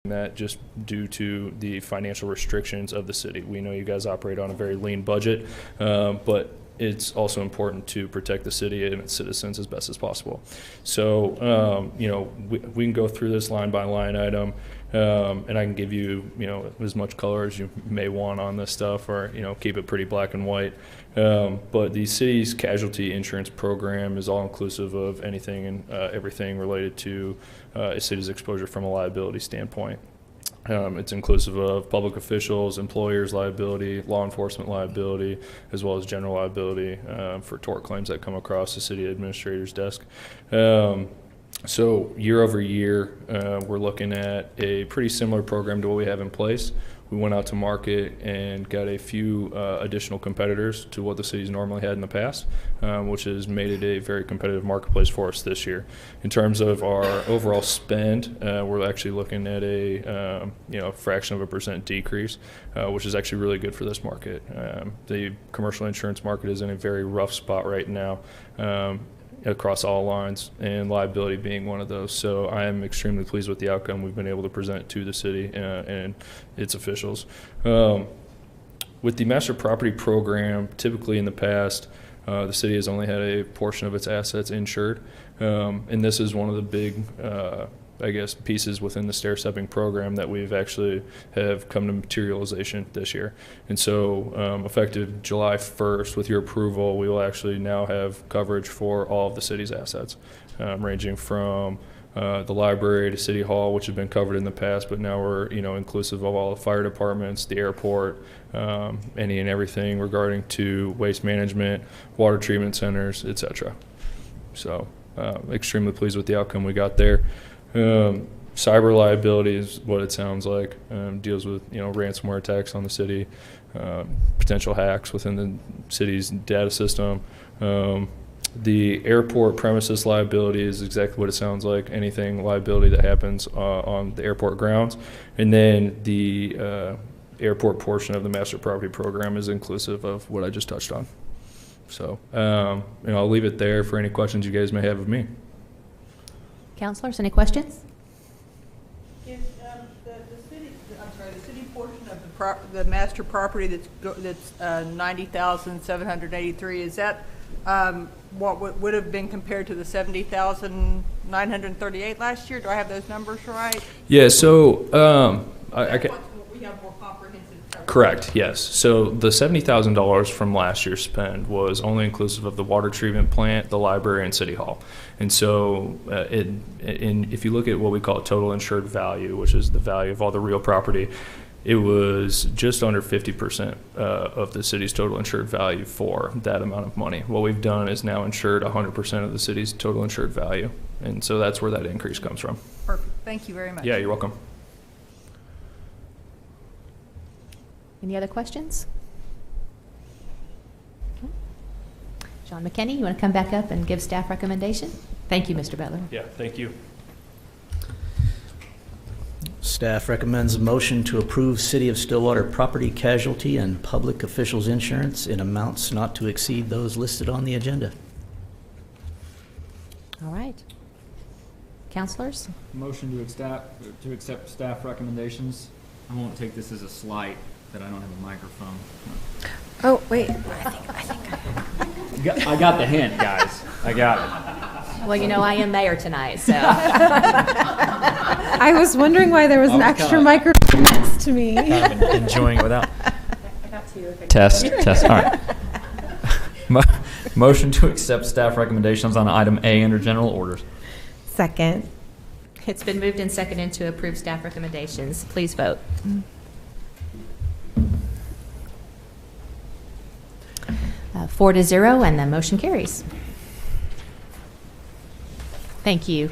that just due to the financial restrictions of the city. We know you guys operate on a very lean budget, but it's also important to protect the city and its citizens as best as possible. So, we can go through this line by line item, and I can give you, as much color as you may want on this stuff, or, keep it pretty black and white. But the city's casualty insurance program is all inclusive of anything and everything related to a city's exposure from a liability standpoint. It's inclusive of public officials, employers' liability, law enforcement liability, as well as general liability for tort claims that come across the city administrator's desk. So year over year, we're looking at a pretty similar program to what we have in place. We went out to market and got a few additional competitors to what the city's normally had in the past, which has made it a very competitive marketplace for us this year. In terms of our overall spend, we're actually looking at a fraction of a % decrease, which is actually really good for this market. The commercial insurance market is in a very rough spot right now. Across all lines, and liability being one of those. So I am extremely pleased with the outcome we've been able to present to the city and its officials. With the master property program, typically in the past, the city has only had a portion of its assets insured, and this is one of the big pieces within the stair-stepping program that we've actually have come to materialization this year. And so effective July 1st, with your approval, we will actually now have coverage for all of the city's assets, ranging from the library to City Hall, which have been covered in the past, but now we're inclusive of all the fire departments, the airport, any and everything regarding to waste management, water treatment centers, etc. So extremely pleased with the outcome we got there. Cyber liability is what it sounds like. Deals with ransomware attacks on the city, potential hacks within the city's data system. The airport premises liability is exactly what it sounds like. Anything liability that happens on the airport grounds, and then the airport portion of the master property program is inclusive of what I just touched on. So I'll leave it there for any questions you guys may have of me. Councilors, any questions? Is the city portion of the master property that's 90,783, is that what would have been compared to the 70,938 last year? Do I have those numbers right? Yeah. So I can. We have more comprehensive coverage. Correct. Yes. So the $70,000 from last year's spend was only inclusive of the water treatment plant, the library, and City Hall. And so if you look at what we call total insured value, which is the value of all the real property, it was just under 50% of the city's total insured value for that amount of money. What we've done is now insured 100% of the city's total insured value. And so that's where that increase comes from. Perfect. Thank you very much. Yeah, you're welcome. Any other questions? John McKinney, you want to come back up and give staff recommendation? Thank you, Mr. Butler. Yeah, thank you. Staff recommends a motion to approve City of Stillwater property casualty and public officials insurance in amounts not to exceed those listed on the agenda. All right. Councilors? Motion to accept staff recommendations. I won't take this as a slight that I don't have a microphone. Oh, wait. I got the hint, guys. I got it. Well, I am mayor tonight, so. I was wondering why there was an extra microphone next to me. Kind of enjoying it without. I got two. Test. All right. Motion to accept staff recommendations on item A under general orders. Second. It's been moved and seconded to approve staff recommendations. Please vote. 4-0, and the motion carries. Thank you.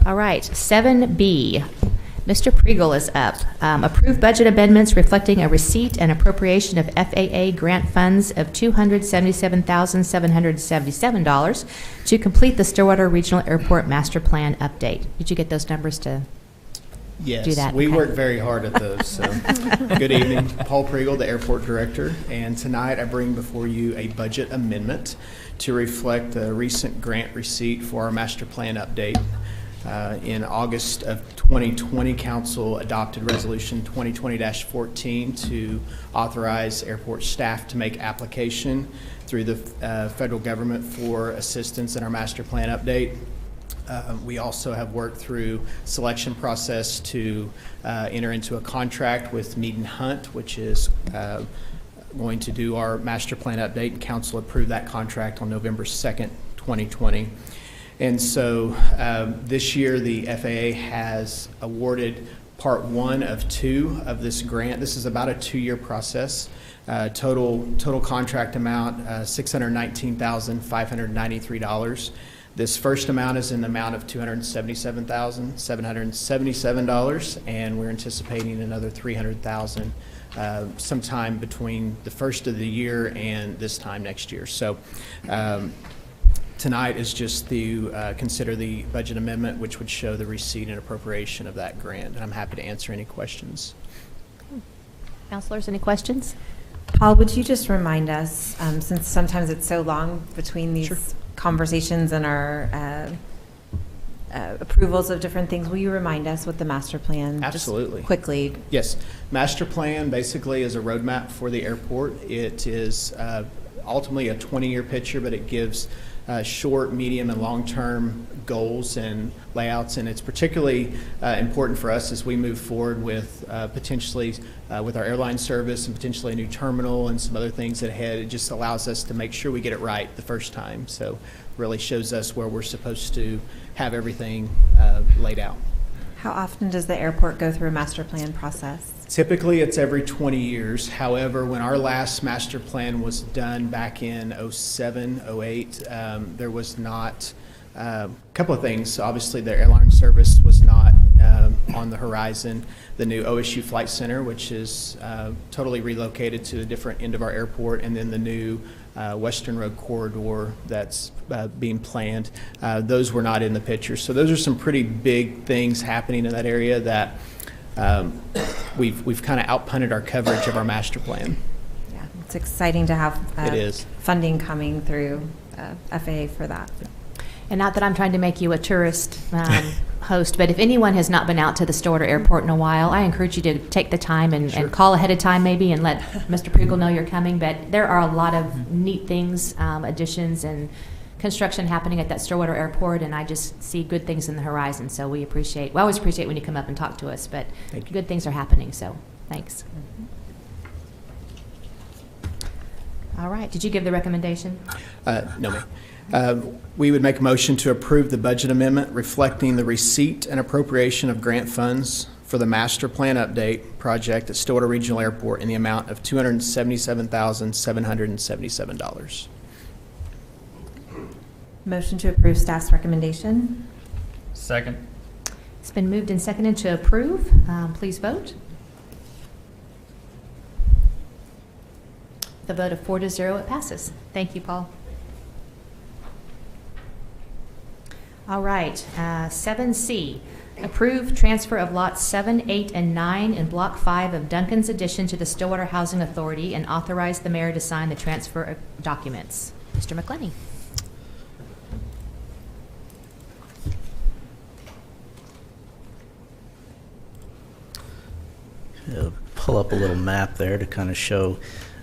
All right, 7B. Mr. Pregel is up. Approve budget amendments reflecting a receipt and appropriation of FAA grant funds of $277,777 to complete the Stillwater Regional Airport Master Plan update. Did you get those numbers to Yes, do that? we Okay. worked very hard at those. So. Good evening, Paul Pregel, the airport director, and tonight I bring before you a budget amendment to reflect the recent grant receipt for our master plan update. In August of 2020, Council adopted Resolution 2020-14 to authorize airport staff to make application through the federal government for assistance in our master plan update. We also have worked through selection process to enter into a contract with Mead and Hunt, which is going to do our master plan update, and Council approved that contract on November 2nd, 2020. And so this year the FAA has awarded part 1 of 2 of this grant. This is about a 2-year process. Total contract amount $619,593. This first amount is in the amount of $277,777, and we're anticipating another $300,000 sometime between the first of the year and this time next year. So tonight is just to consider the budget amendment, which would show the receipt and appropriation of that grant. And I'm happy to answer any questions. Counselors, any questions? Paul, would you just remind us, since sometimes it's so long between these Sure. conversations and our approvals of different things, will you remind us what the master plan? just Absolutely. quickly. Yes, master plan basically is a roadmap for the airport. It is ultimately a 20-year picture, but it gives short, medium, and long-term goals and layouts, and it's particularly important for us as we move forward with potentially with our airline service and potentially a new terminal and some other things ahead. It just allows us to make sure we get it right the first time. So really shows us where we're supposed to have everything laid out. How often does the airport go through a master plan process? Typically, it's every 20 years. However, when our last master plan was done back in 07, 08, there was not a couple of things. Obviously, the airline service was not on the horizon. The new OSU Flight Center, which is totally relocated to a different end of our airport, and then the new Western Road corridor that's being planned. Those were not in the picture. So those are some pretty big things happening in that area that we've kind of outpunted our coverage of our master plan. Yeah, it's exciting to have It is. funding coming through FAA for that. And not that I'm trying to make you a tourist host, but if anyone has not been out to the Stillwater Airport in a while, I encourage you to take the time and call ahead of time maybe and let Mr. Priegel know you're coming. But there are a lot of neat things, additions and construction happening at that Stillwater Airport, and I just see good things in the horizon. So we always appreciate when you come up and talk to us, but good things are happening, so thanks. All right, did you give the recommendation? No, ma'am. We would make a motion to approve the budget amendment reflecting the receipt and appropriation of grant funds for the master plan update project at Stillwater Regional Airport in the amount of $277,777. Motion to approve staff's recommendation. Second. It's been moved and seconded to approve. Please vote. The vote of 4-0, it passes. Thank you, Paul. All right, 7C, approve transfer of lots 7, 8, and 9 in Block 5 of Duncan's addition to the Stillwater Housing Authority and authorize the mayor to sign the transfer documents. Mr. McClenny. Pull up a little map there to kind of show.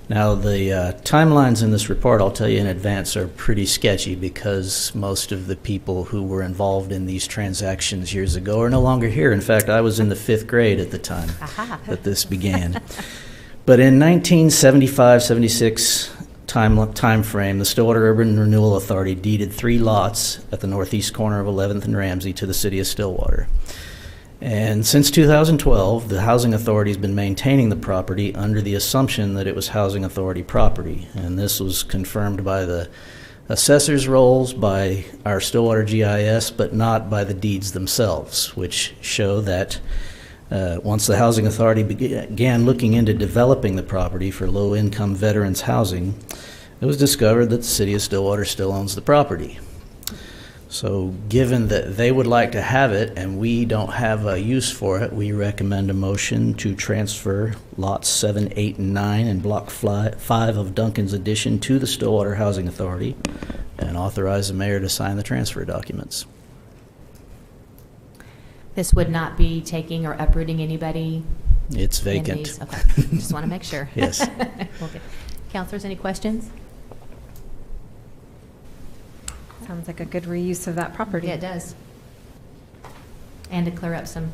Now, the timelines in this report, I'll tell you in advance, are pretty sketchy because most of the people who were involved in these transactions years ago are no longer here. In fact, I was in the 5th grade at the time that this began. But in 1975-76 time frame, the Stillwater Urban Renewal Authority deeded 3 lots at the northeast corner of 11th and Ramsey to the city of Stillwater. And since 2012, the Housing Authority has been maintaining the property under the assumption that it was Housing Authority property. And this was confirmed by the assessor's rolls, by our Stillwater GIS, but not by the deeds themselves, which show that once the Housing Authority began looking into developing the property for low-income veterans housing, it was discovered that the city of Stillwater still owns the property. So given that they would like to have it and we don't have a use for it, we recommend a motion to transfer lots 7, 8, and 9 in Block 5 of Duncan's addition to the Stillwater Housing Authority and authorize the mayor to sign the transfer documents. This would not be taking or uprooting anybody? It's in vacant. these? Okay, just want to make sure. Yes. Okay. Counselors, any questions? Sounds like a good reuse of that property. Yeah, it does. And to clear up some.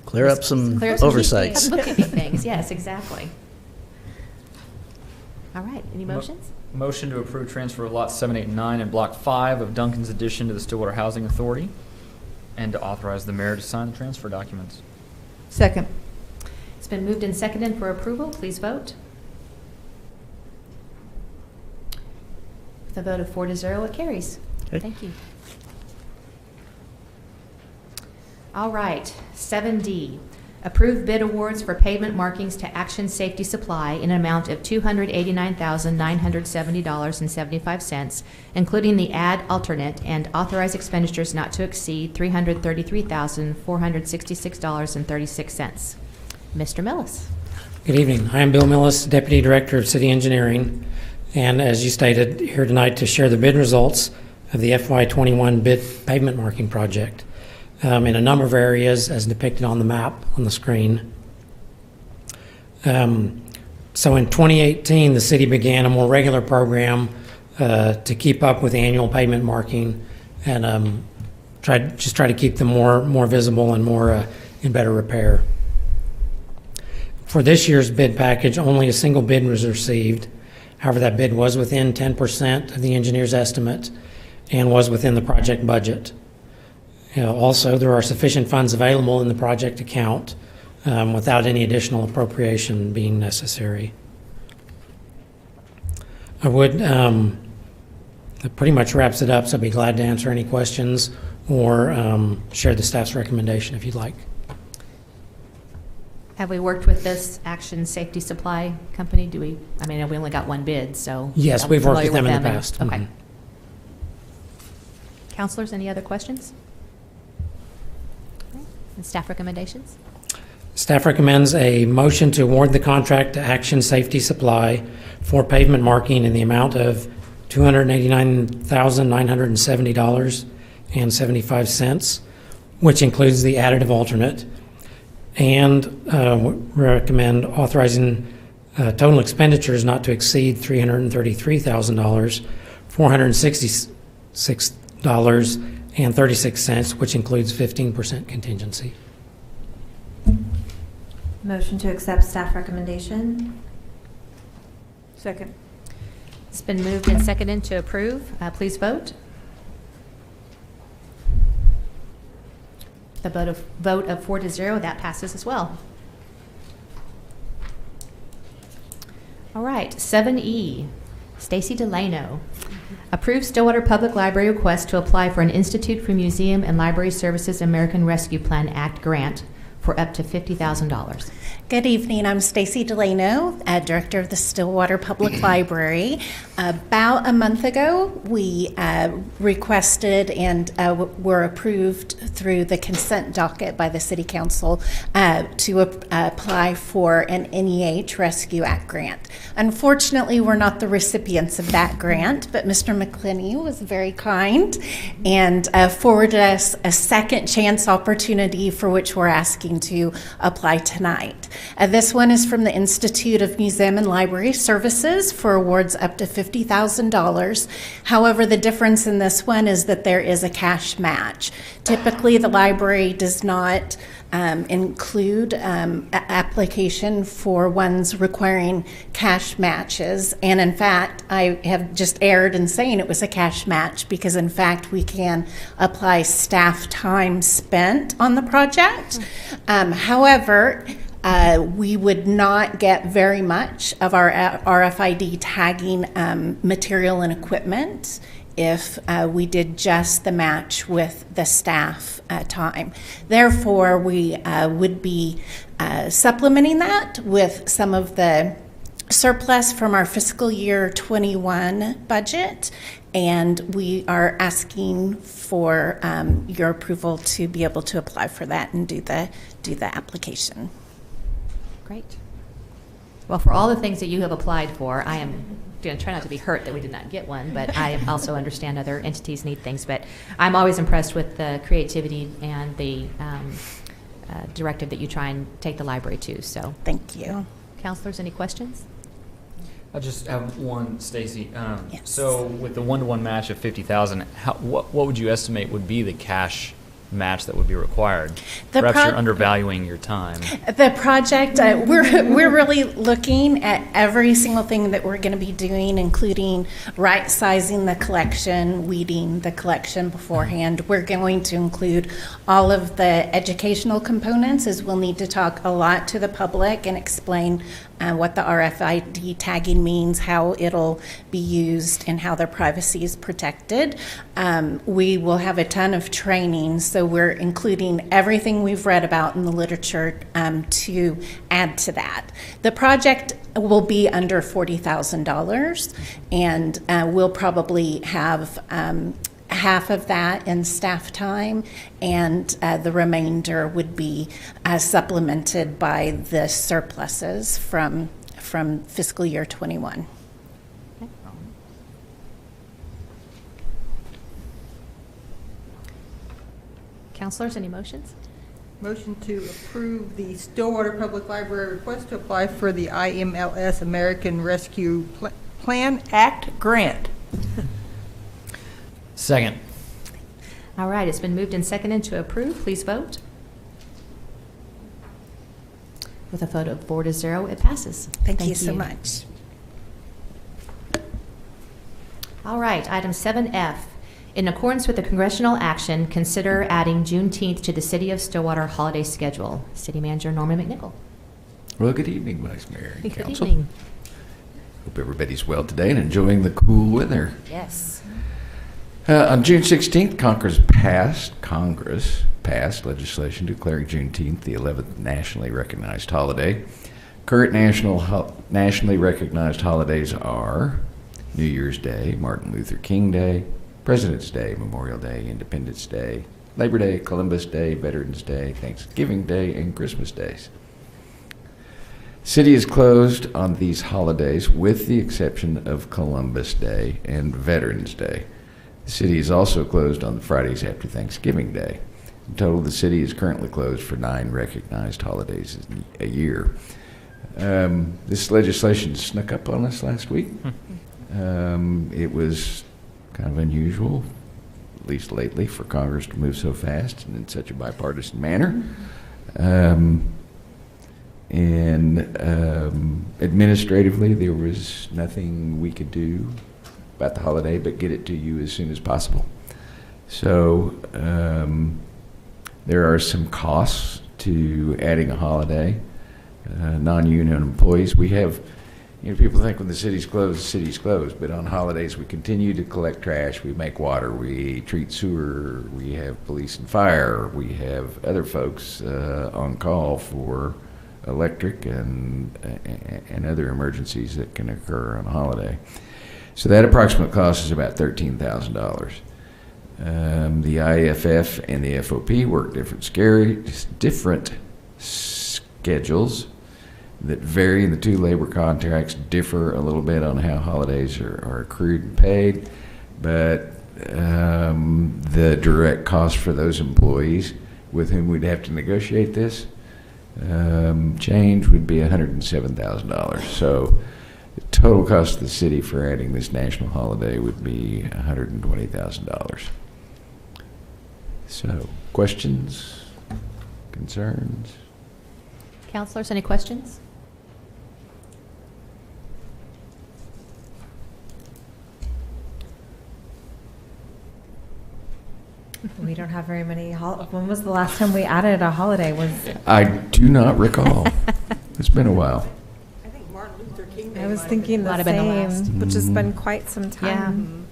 Clear up some oversights. Bookkeeping things, yes, exactly. All right, any motions? Motion to approve transfer of lots 7, 8, and 9 in Block 5 of Duncan's addition to the Stillwater Housing Authority, and to authorize the mayor to sign the transfer documents. Second. It's been moved and seconded for approval. Please vote. With a vote of 4-0, it carries. Okay. Thank you. All right, 7D, approve bid awards for pavement markings to Action Safety Supply in an amount of $289,970.75, including the add alternate, and authorize expenditures not to exceed $333,466.36. Mr. Millis. Good evening. I am Bill Millis, Deputy Director of City Engineering, and as you stated, here tonight to share the bid results of the FY21 bid pavement marking project in a number of areas as depicted on the map on the screen. So in 2018, the city began a more regular program to keep up with the annual pavement marking and try to keep them more visible and more in better repair. For this year's bid package, only a single bid was received. However, that bid was within 10% of the engineer's estimate and was within the project budget. Also, there are sufficient funds available in the project account without any additional appropriation being necessary. I would, that pretty much wraps it up, so I'd be glad to answer any questions or share the staff's recommendation if you'd like. Have we worked with this Action Safety Supply company? We only got one bid, so. Yes, I'm we've worked with familiar them in the past. Okay. Mhm. Counselors, any other questions? Okay. And staff recommendations? Staff recommends a motion to award the contract to Action Safety Supply for pavement marking in the amount of $289,970.75, which includes the additive alternate, and recommend authorizing total expenditures not to exceed $333,000, $466.36, which includes 15% contingency. Motion to accept staff recommendation. Second. It's been moved and seconded to approve. Please vote. The vote of 4-0, that passes as well. All right, 7E, Stacy Delano. Approve Stillwater Public Library request to apply for an Institute for Museum and Library Services American Rescue Plan Act grant for up to $50,000. Good evening. I'm Stacy Delano, Director of the Stillwater Public Library. About a month ago, we requested and were approved through the consent docket by the City Council to apply for an NEH Rescue Act grant. Unfortunately, we're not the recipients of that grant, but Mr. McClinney was very kind and forwarded us a second chance opportunity for which we're asking to apply tonight. This one is from the Institute of Museum and Library Services for awards up to $50,000. However, the difference in this one is that there is a cash match. Typically, the library does not include application for ones requiring cash matches. And in fact, I have just erred in saying it was a cash match because in fact we can apply staff time spent on the project. However, we would not get very much of our RFID tagging material and equipment if we did just the match with the staff time. Therefore, we would be supplementing that with some of the surplus from our fiscal year 21 budget, and we are asking for your approval to be able to apply for that and do the Great. Well, for all the things that you have applied for, I am going to try not to be hurt that we did not get one, but I also understand other entities need things. But I'm always impressed with the creativity and the directive that you try and take the library to. So, Thank you. counselors, any questions? I just have one, Stacy. Yes. So with the 1-to-1 match of 50,000, what would you estimate would be the cash match that would be required? Perhaps you're undervaluing your time. The project, we're really looking at every single thing that we're going to be doing, including right-sizing the collection, weeding the collection beforehand. We're going to include all of the educational components, as we'll need to talk a lot to the public and explain what the RFID tagging means, how it'll be used, and how their privacy is protected. We will have a ton of training, so we're including everything we've read about in the literature to add to that. The project will be under $40,000, and we'll probably have half of that in staff time, and the remainder would be supplemented by the surpluses from fiscal year 21. Counselors, any motions? Motion to approve the Stillwater Public Library request to apply for the IMLS American Rescue Plan Act grant. Second. All right, it's been moved and seconded to approve. Please vote. With a vote of 4-0, it passes. Thank you so much. All right, item 7F. In accordance with the congressional action, consider adding Juneteenth to the City of Stillwater holiday schedule. City Manager Norman McNichol. Well, good evening, Vice Mayor and Good Council. evening. Hope everybody's well today and enjoying the cool weather. Yes. On June 16th, Congress passed legislation declaring Juneteenth the 11th nationally recognized holiday. Current nationally recognized holidays are New Year's Day, Martin Luther King Day, President's Day, Memorial Day, Independence Day, Labor Day, Columbus Day, Veterans Day, Thanksgiving Day, and Christmas days. City is closed on these holidays with the exception of Columbus Day and Veterans Day. The city is also closed on the Fridays after Thanksgiving Day. In total, the city is currently closed for 9 recognized holidays a year. This legislation snuck up on us last week. It was kind of unusual, at least lately, for Congress to move so fast and in such a bipartisan manner. Administratively, there was nothing we could do about the holiday but get it to you as soon as possible. So there are some costs to adding a holiday. Non-union employees, we have, people think when the city's closed, but on holidays we continue to collect trash, we make water, we treat sewer, we have police and fire, we have other folks on call for electric and other emergencies that can occur on a holiday. So that approximate cost is about $13,000. The IFF and the FOP work different schedules that vary, and the 2 labor contracts differ a little bit on how holidays are accrued and paid, but the direct cost for those employees with whom we'd have to negotiate this change would be $107,000. So the total cost to the city for adding this national holiday would be $120,000. So, questions, concerns? Counselors, any questions? We don't have very many. When was the last time we added a holiday? I do not recall. It's been a while. I think Martin Luther King Day I was might have thinking been- the Might have been the last. same, which has been quite some time.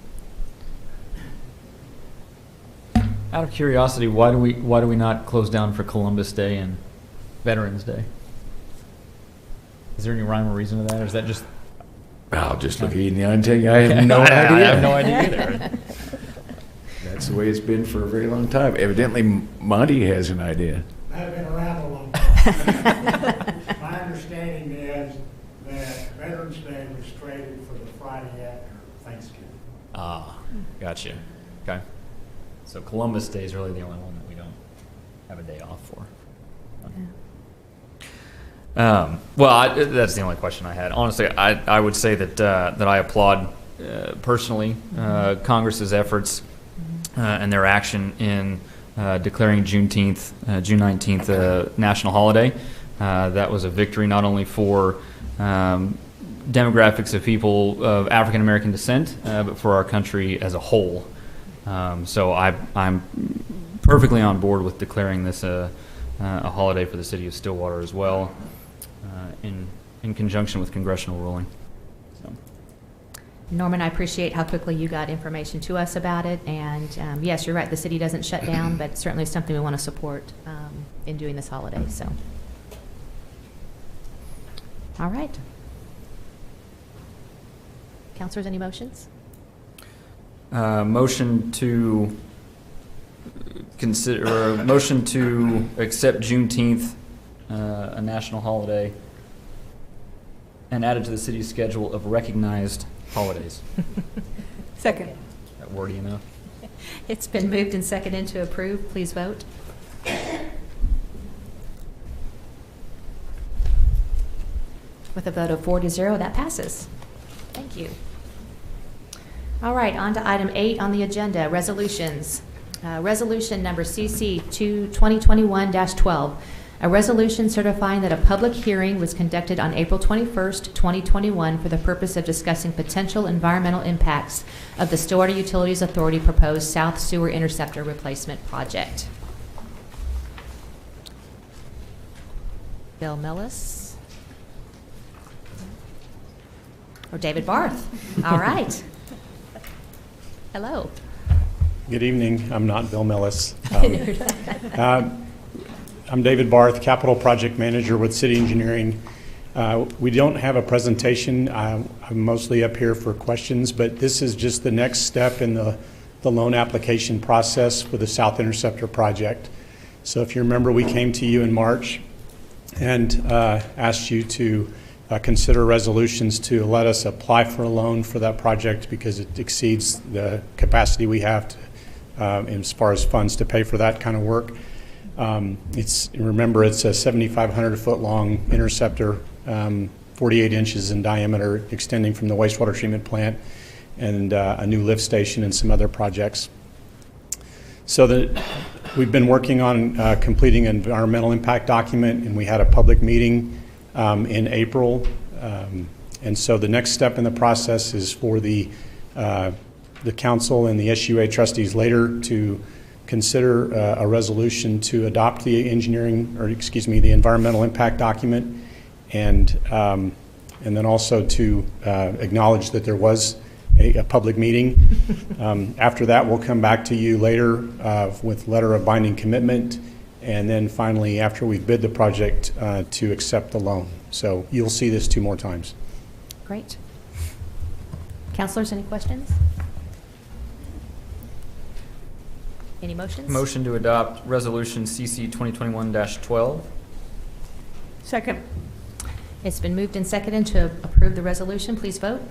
Out of curiosity, why do we not close down for Columbus Day and Veterans Day? Is there any rhyme or reason to that, or is that just? I'll just look at you in the eye and tell you I have no idea. I have no idea either. That's the way it's been for a very long time. Evidently, Monty has an idea. I've been around a long time. My understanding is that Veterans Day was traded for the Friday after Thanksgiving. Ah, gotcha. Okay. So Columbus Day is really the only one that we don't have a day off for. That's the only question I had. Honestly, I would say that I applaud personally Congress's efforts and their action in declaring Juneteenth, June 19th, a national holiday. That was a victory not only for demographics of people of African American descent, but for our country as a whole. So I'm perfectly on board with declaring this a holiday for the city of Stillwater as well, in conjunction with congressional ruling. So. Norman, I appreciate how quickly you got information to us about it, and yes, you're right, the city doesn't shut down, but certainly something we want to support in doing this holiday, so. All right. Councilors, any motions? Motion to consider, or motion to accept Juneteenth, a national holiday, and add it to the city's schedule of recognized holidays. Second. That wordy enough? It's been moved and seconded to approve. Please vote. With a vote of 4-0, that passes. Thank you. All right, on to item 8 on the agenda, resolutions. Resolution number CC 2021-12, a resolution certifying that a public hearing was conducted on April 21st, 2021 for the purpose of discussing potential environmental impacts of the Stillwater Utilities Authority proposed South Sewer Interceptor Replacement Project. Bill Millis? Or David Barth? All right. Hello. Good evening. I'm not Bill Millis. I'm David Barth, Capital Project Manager with City Engineering. We don't have a presentation. I'm mostly up here for questions, but this is just the next step in the loan application process for the South Interceptor project. So if you remember, we came to you in March and asked you to consider resolutions to let us apply for a loan for that project because it exceeds the capacity we have to, as far as funds to pay for that kind of work. Remember, it's a 7,500 foot long interceptor, 48 inches in diameter, extending from the wastewater treatment plant, and a new lift station and some other projects. So we've been working on completing an environmental impact document, and we had a public meeting in April. And so the next step in the process is for the council and the SUA trustees later to consider a resolution to adopt the the environmental impact document, and then also to acknowledge that there was a public meeting. After that, we'll come back to you later with letter of binding commitment, and then finally, after we've bid the project, to accept the loan. So you'll see this 2 more times. Great. Councilors, any questions? Any motions? Motion to adopt resolution CC 2021-12. Second. It's been moved and seconded to approve the resolution. Please vote.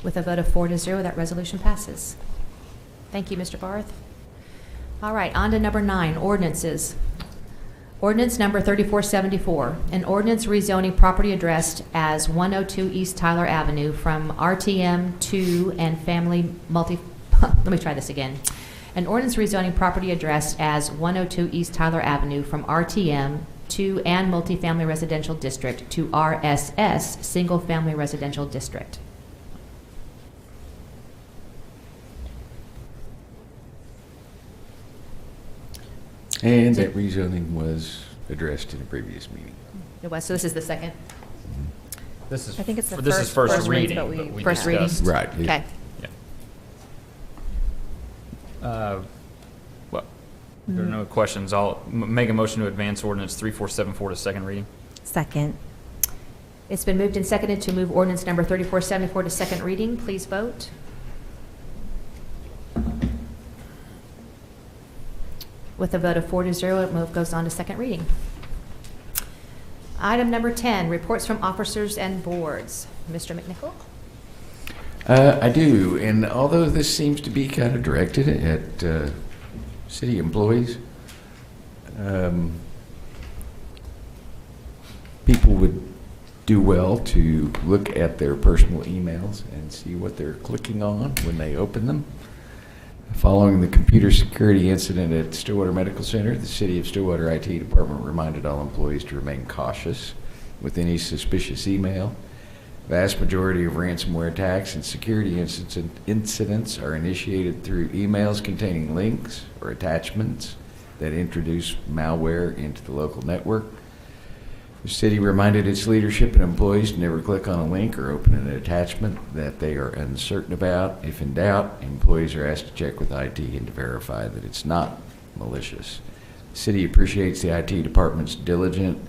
With a vote of 4-0, that resolution passes. Thank you, Mr. Barth. All right, on to number 9, ordinances. Ordinance number 3474, an ordinance rezoning property addressed as 102 East Tyler Avenue from RTM to and family multi, let me try this again. An ordinance rezoning property addressed as 102 East Tyler Avenue from RTM to and multifamily residential district to RSS, single family residential district. And that rezoning was addressed in a previous meeting. It was, so this is the second? This is, I think it's the this is first reading, but we First reading. discussed. Right. Okay. Well, if there are no questions, I'll make a motion to advance ordinance 3474 to second reading. Second. It's been moved and seconded to move ordinance number 3474 to second reading. Please vote. With a vote of 4-0, it goes on to second reading. Item number 10, reports from officers and boards. Mr. McNichol? I do, and although this seems to be kind of directed at city employees, people would do well to look at their personal emails and see what they're clicking on when they open them. Following the computer security incident at Stillwater Medical Center, the City of Stillwater IT Department reminded all employees to remain cautious with any suspicious email. Vast majority of ransomware attacks and security incidents are initiated through emails containing links or attachments that introduce malware into the local network. The city reminded its leadership and employees to never click on a link or open an attachment that they are uncertain about. If in doubt, employees are asked to check with IT and to verify that it's not malicious. The city appreciates the IT department's diligent,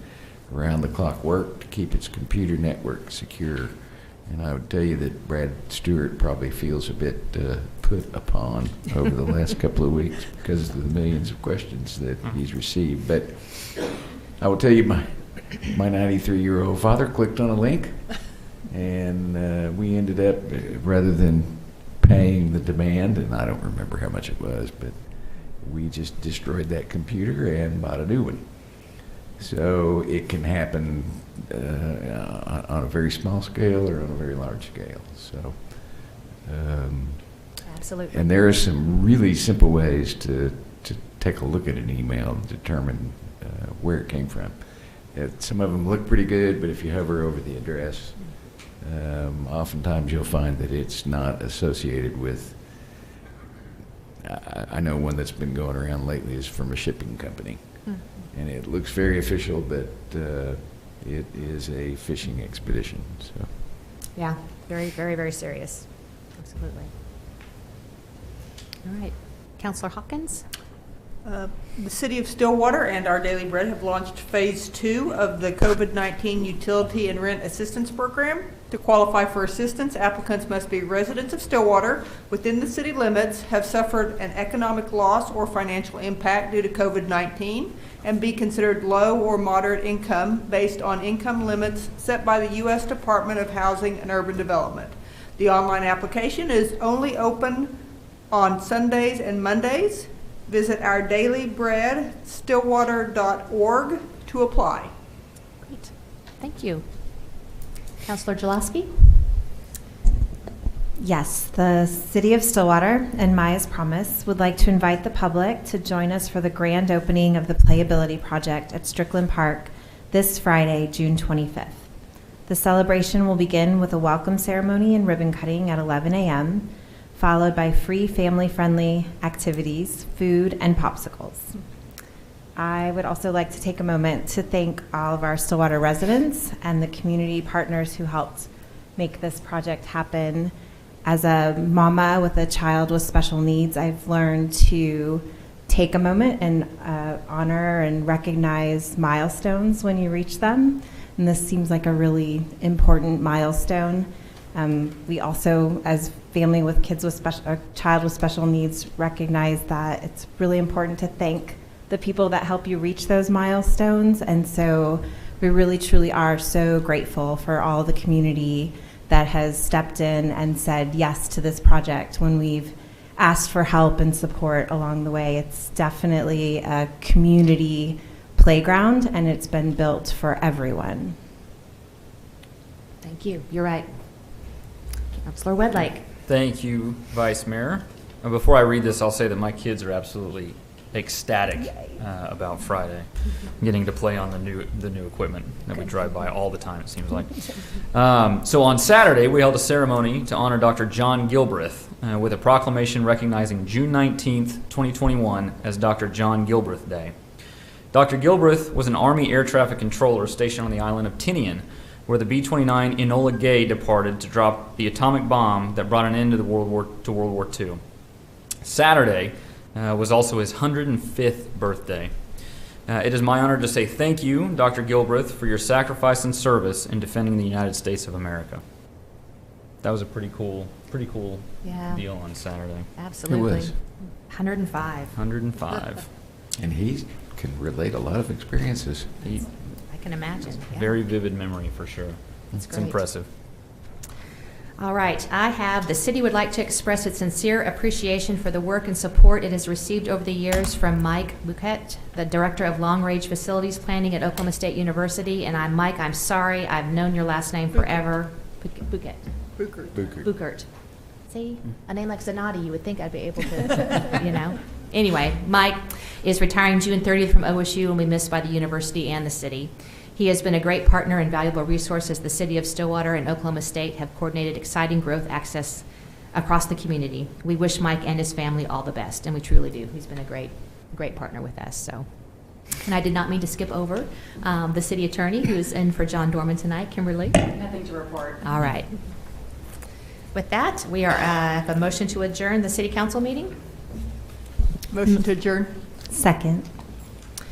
around-the-clock work to keep its computer network secure. And I would tell you that Brad Stewart probably feels a bit put upon over the last couple of weeks because of the millions of questions that he's received. But I will tell you, my 93-year-old father clicked on a link, and we ended up, rather than paying the demand, and I don't remember how much it was, but we just destroyed that computer and bought a new one. So it can happen on a very small scale or on a very large scale. So, Absolutely. and there are some really simple ways to take a look at an email and determine where it came from. Some of them look pretty good, but if you hover over the address, oftentimes you'll find that it's not associated with. I know one that's been going around lately is from a shipping company. And it looks very official, but it is a fishing expedition. So, Yeah, very, very, very serious. Absolutely. All right. Counselor Hawkins? The City of Stillwater and Our Daily Bread have launched Phase 2 of the COVID-19 Utility and Rent Assistance Program. To qualify for assistance, applicants must be residents of Stillwater within the city limits, have suffered an economic loss or financial impact due to COVID-19, and be considered low or moderate income based on income limits set by the U.S. Department of Housing and Urban Development. The online application is only open on Sundays and Mondays. Visit our Daily Bread, stillwater.org to apply. Great. Thank you. Counselor Jaloski? Yes, the City of Stillwater, and Maya's Promise, would like to invite the public to join us for the grand opening of the Playability project at Strickland Park this Friday, June 25th. The celebration will begin with a welcome ceremony and ribbon cutting at 11 a.m., followed by free family-friendly activities, food, and popsicles. I would also like to take a moment to thank all of our Stillwater residents and the community partners who helped make this project happen. As a mama with a child with special needs, I've learned to take a moment and honor and recognize milestones when you reach them. And this seems like a really important milestone. We also, as family with kids with a child with special needs, recognize that it's really important to thank the people that help you reach those milestones. And so we really truly are so grateful for all the community that has stepped in and said yes to this project when we've asked for help and support along the way. It's definitely a community playground, and it's been built for everyone. Thank you. You're right. Counselor Wedlake? Thank you, Vice Mayor. Before I read this, I'll say that my kids are absolutely ecstatic about Friday, getting to play on the new equipment that we drive by all the time, it seems like. So on Saturday, we held a ceremony to honor Dr. John Gilbreth with a proclamation recognizing June 19th, 2021 as Dr. John Gilbreth Day. Dr. Gilbreth was an Army air traffic controller stationed on the island of Tinian, where the B-29 Enola Gay departed to drop the atomic bomb that brought an end to World War II. Saturday was also his 105th birthday. It is my honor to say thank you, Dr. Gilbreth, for your sacrifice and service in defending the United States of America. That was a pretty cool deal on Saturday. Absolutely. It was. 105. 105. And he's can relate a lot of experiences. He- I can imagine. Yeah. Very vivid memory for sure. That's It's great. impressive. All right, I have, the city would like to express its sincere appreciation for the work and support it has received over the years from Mike Bouquet, the Director of Long Range Facilities Planning at Oklahoma State University. And Mike, I'm sorry, I've known your last name forever. Bouquet. Buchert. See, a name like Zanatti, you would think I'd be able to, you know. Anyway, Mike is retiring June 30th from OSU and we missed by the university and the city. He has been a great partner and valuable resource as the city of Stillwater and Oklahoma State have coordinated exciting growth access across the community. We wish Mike and his family all the best, and we truly do. He's been a great partner with us. So, and I did not mean to skip over the city attorney, who is in for John Dorman tonight. Kimberly? Nothing to report. All right. With that, we are have a motion to adjourn the city council meeting. Motion to adjourn. Second.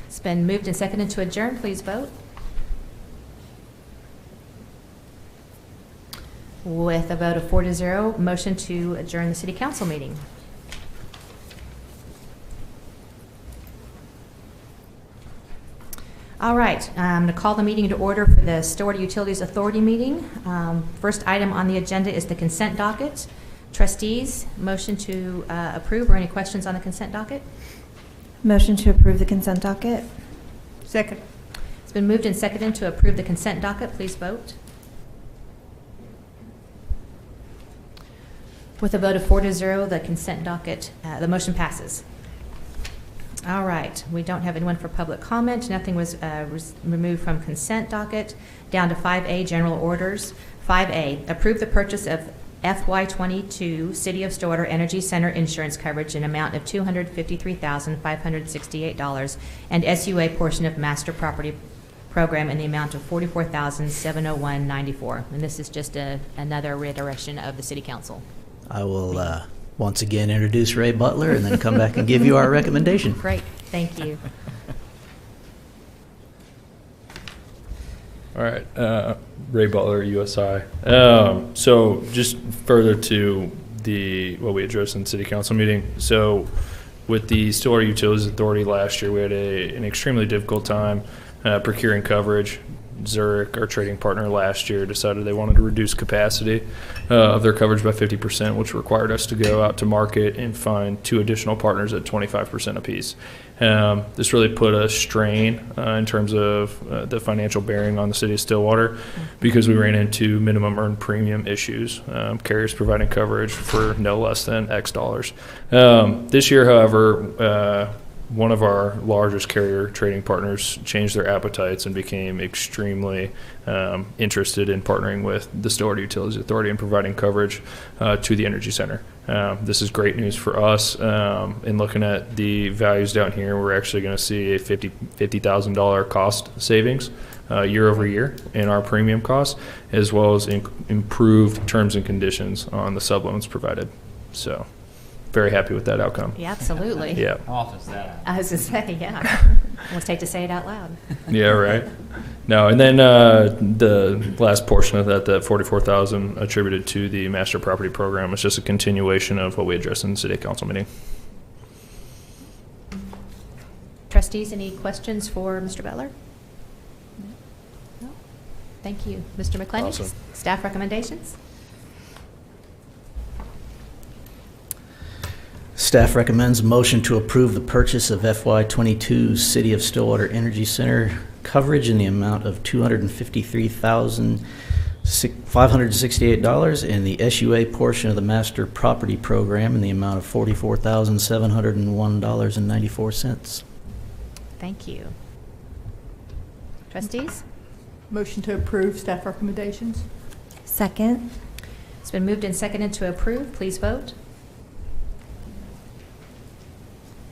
It's been moved and seconded to adjourn. Please vote. With a vote of 4-0, motion to adjourn the city council meeting. All right, I'm going to call the meeting to order for the Stillwater Utilities Authority meeting. First item on the agenda is the consent docket. Trustees, motion to approve, or any questions on the consent docket? Motion to approve the consent docket. Second. It's been moved and seconded to approve the consent docket. Please vote. With a vote of 4-0, the consent docket, the motion passes. All right, we don't have anyone for public comment. Nothing was removed from consent docket. Down to 5A, general orders. 5A, approve the purchase of FY22 City of Stillwater Energy Center insurance coverage in amount of $253,568 and SUA portion of master property program in the amount of $44,701.94. And this is just another reiteration of the city council. I will once again introduce Ray Butler and then come back and give you our recommendation. Great, thank you. All right, Ray Butler, USI. So just further to what we addressed in the city council meeting. So with the Stillwater Utilities Authority last year, we had an extremely difficult time procuring coverage. Zurich, our trading partner last year, decided they wanted to reduce capacity of their coverage by 50%, which required us to go out to market and find 2 additional partners at 25% apiece. This really put a strain in terms of the financial bearing on the city of Stillwater because we ran into minimum earned premium issues, carriers providing coverage for no less than X dollars. This year, however, one of our largest carrier trading partners changed their appetites and became extremely interested in partnering with the Stillwater Utilities Authority and providing coverage to the Energy Center. This is great news for us. In looking at the values down here, we're actually going to see a $50,000 cost savings year over year in our premium costs, as well as improved terms and conditions on the subloans provided. So, very happy with that outcome. Yeah, absolutely. Yeah. How often is that? I was going to say, yeah. Almost hate to say it out loud. Yeah, right. No, and then the last portion of that $44,000 attributed to the master property program is just a continuation of what we addressed in the city council meeting. Trustees, any questions for Mr. Butler? No? Thank you. Mr. McClenny? Awesome. Staff recommendations? Staff recommends a motion to approve the purchase of FY22 City of Stillwater Energy Center coverage in the amount of $253,568 and the SUA portion of the master property program in the amount of $44,701.94. Thank you. Trustees? Motion to approve staff recommendations. Second. It's been moved and seconded to approve. Please vote.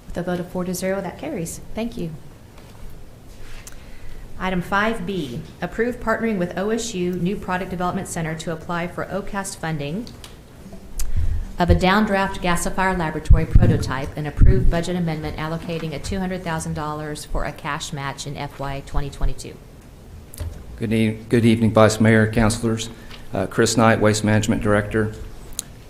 With a vote of 4-0, that carries. Thank you. Item 5B, approve partnering with OSU New Product Development Center to apply for Ocass funding of a downdraft gasifier laboratory prototype and approve budget amendment allocating a $200,000 for a cash match in FY 2022. Good evening, Vice Mayor, Councilors. Chris Knight, Waste Management Director.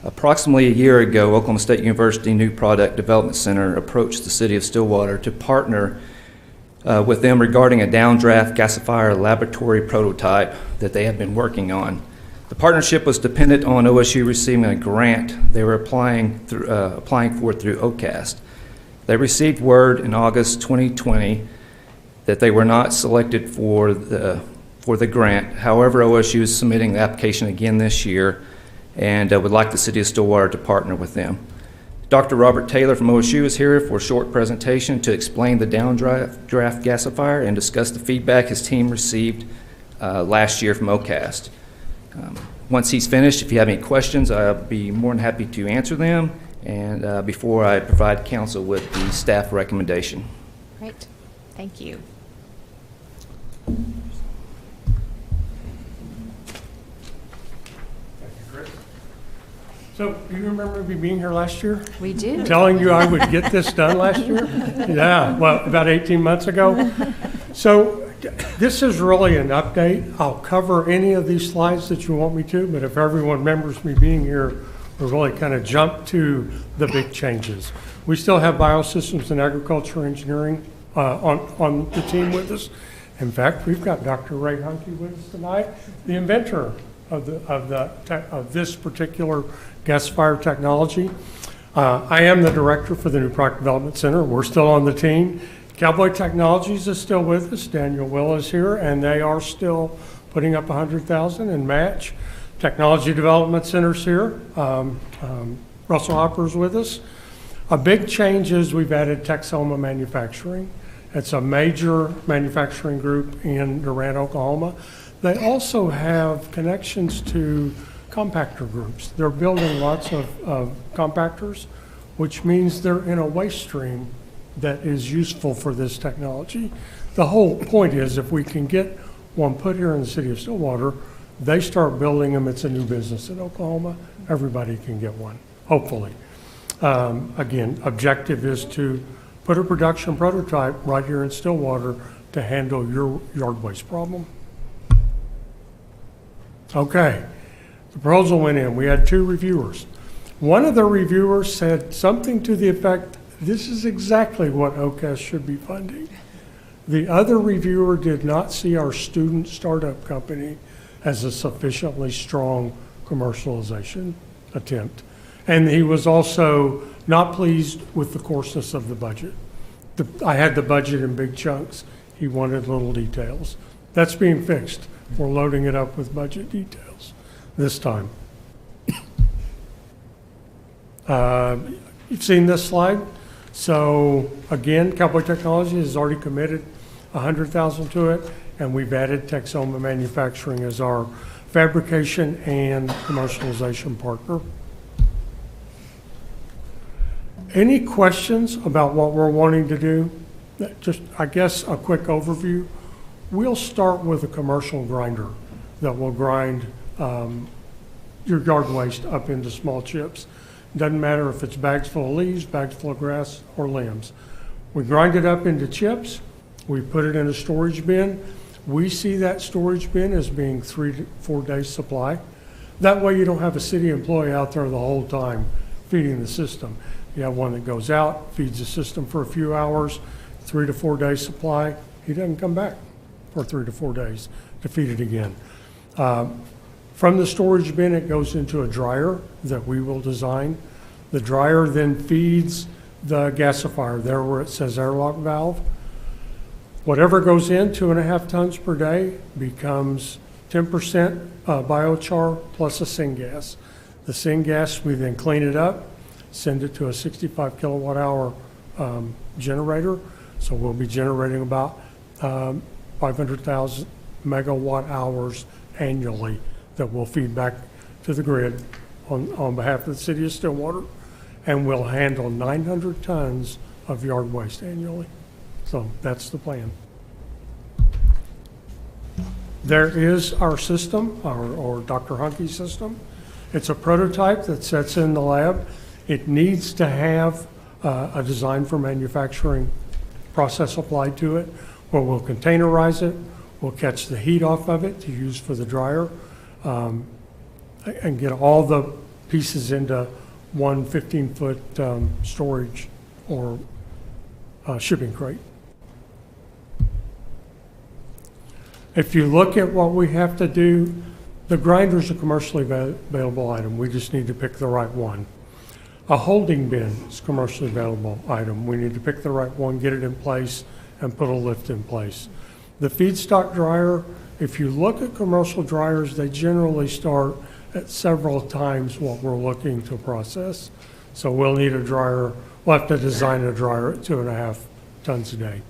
Approximately a year ago, Oklahoma State University New Product Development Center approached the City of Stillwater to partner with them regarding a downdraft gasifier laboratory prototype that they have been working on. The partnership was dependent on OSU receiving a grant they were applying for through Ocass. They received word in August 2020 that they were not selected for the grant. However, OSU is submitting the application again this year and would like the City of Stillwater to partner with them. Dr. Robert Taylor from OSU is here for a short presentation to explain the downdraft gasifier and discuss the feedback his team received last year from Ocass. Once he's finished, if you have any questions, I'll be more than happy to answer them, and before I provide council with the staff recommendation. Great. Thank you. So, do you remember me being here last year? We do. Telling you I would get this done last year? Yeah, well, about 18 months ago. So, this is really an update. I'll cover any of these slides that you want me to, but if everyone remembers me being here, we'll really kind of jump to the big changes. We still have biosystems and agriculture engineering on the team with us. In fact, we've got Dr. Ray Hunke with us tonight, the inventor of this particular gasifier technology. I am the director for the New Product Development Center. We're still on the team. Cowboy Technologies is still with us. Daniel Will is here, and they are still putting up $100,000 in match. Technology Development Center's here. Russell Hopper's with us. A big change is we've added Texoma Manufacturing. It's a major manufacturing group in Durant, Oklahoma. They also have connections to compactor groups. They're building lots of compactors, which means they're in a waste stream that is useful for this technology. The whole point is if we can get one put here in the City of Stillwater, they start building them, it's a new business in Oklahoma, everybody can get one, hopefully. Again, objective is to put a production prototype right here in Stillwater to handle your yard waste problem. Okay, the proposal went in. We had 2 reviewers. One of the reviewers said something to the effect, this is exactly what Ocass should be funding. The other reviewer did not see our student startup company as a sufficiently strong commercialization attempt. And he was also not pleased with the coarseness of the budget. I had the budget in big chunks. He wanted little details. That's being fixed. We're loading it up with budget details this time. You've seen this slide. So again, Cowboy Technology has already committed $100,000 to it, and we've added Texoma Manufacturing as our fabrication and commercialization partner. Any questions about what we're wanting to do? Just, I guess, a quick overview. We'll start with a commercial grinder that will grind your yard waste up into small chips. Doesn't matter if it's bags full of leaves, bags full of grass, or limbs. We grind it up into chips. We put it in a storage bin. We see that storage bin as being 3 to 4 days supply. That way you don't have a city employee out there the whole time feeding the system. You have one that goes out, feeds the system for a few hours, 3 to 4 days supply. He doesn't come back for 3 to 4 days to feed it again. From the storage bin, it goes into a dryer that we will design. The dryer then feeds the gasifier there where it says airlock valve. Whatever goes in, 2.5 tons per day, becomes 10% biochar plus a syngas. The syngas, we then clean it up, send it to a 65 kilowatt hour generator. So we'll be generating about 500,000 megawatt hours annually that will feed back to the grid on behalf of the City of Stillwater, and we'll handle 900 tons of yard waste annually. So that's the plan. There is our system, or Dr. Hunke's system. It's a prototype that sits in the lab. It needs to have a design for manufacturing process applied to it, where we'll containerize it, we'll catch the heat off of it to use for the dryer, and get all the pieces into one 15-foot storage or shipping crate. If you look at what we have to do, the grinder's a commercially available item. We just need to pick the right one. A holding bin is a commercially available item. We need to pick the right one, get it in place, and put a lift in place. The feedstock dryer, if you look at commercial dryers, they generally start at several times what we're looking to process. So we'll need a dryer, we'll have to design a dryer at 2.5 tons a day.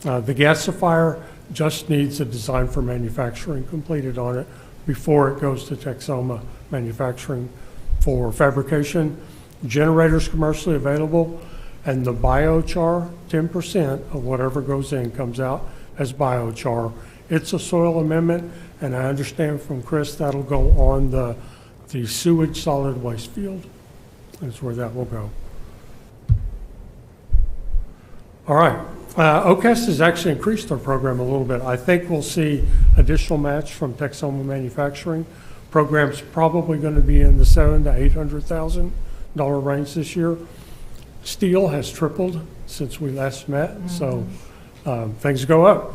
The gasifier just needs a design for manufacturing completed on it before it goes to Texoma Manufacturing for fabrication. Generators commercially available, and the biochar, 10% of whatever goes in comes out as biochar. It's a soil amendment, and I understand from Chris that'll go on the sewage solid waste field. That's where that will go. All right. Ocass has actually increased their program a little bit. I think we'll see additional match from Texoma Manufacturing. Program's probably going to be in the $700,000 to $800,000 range this year. Steel has tripled since we last met, so things go up.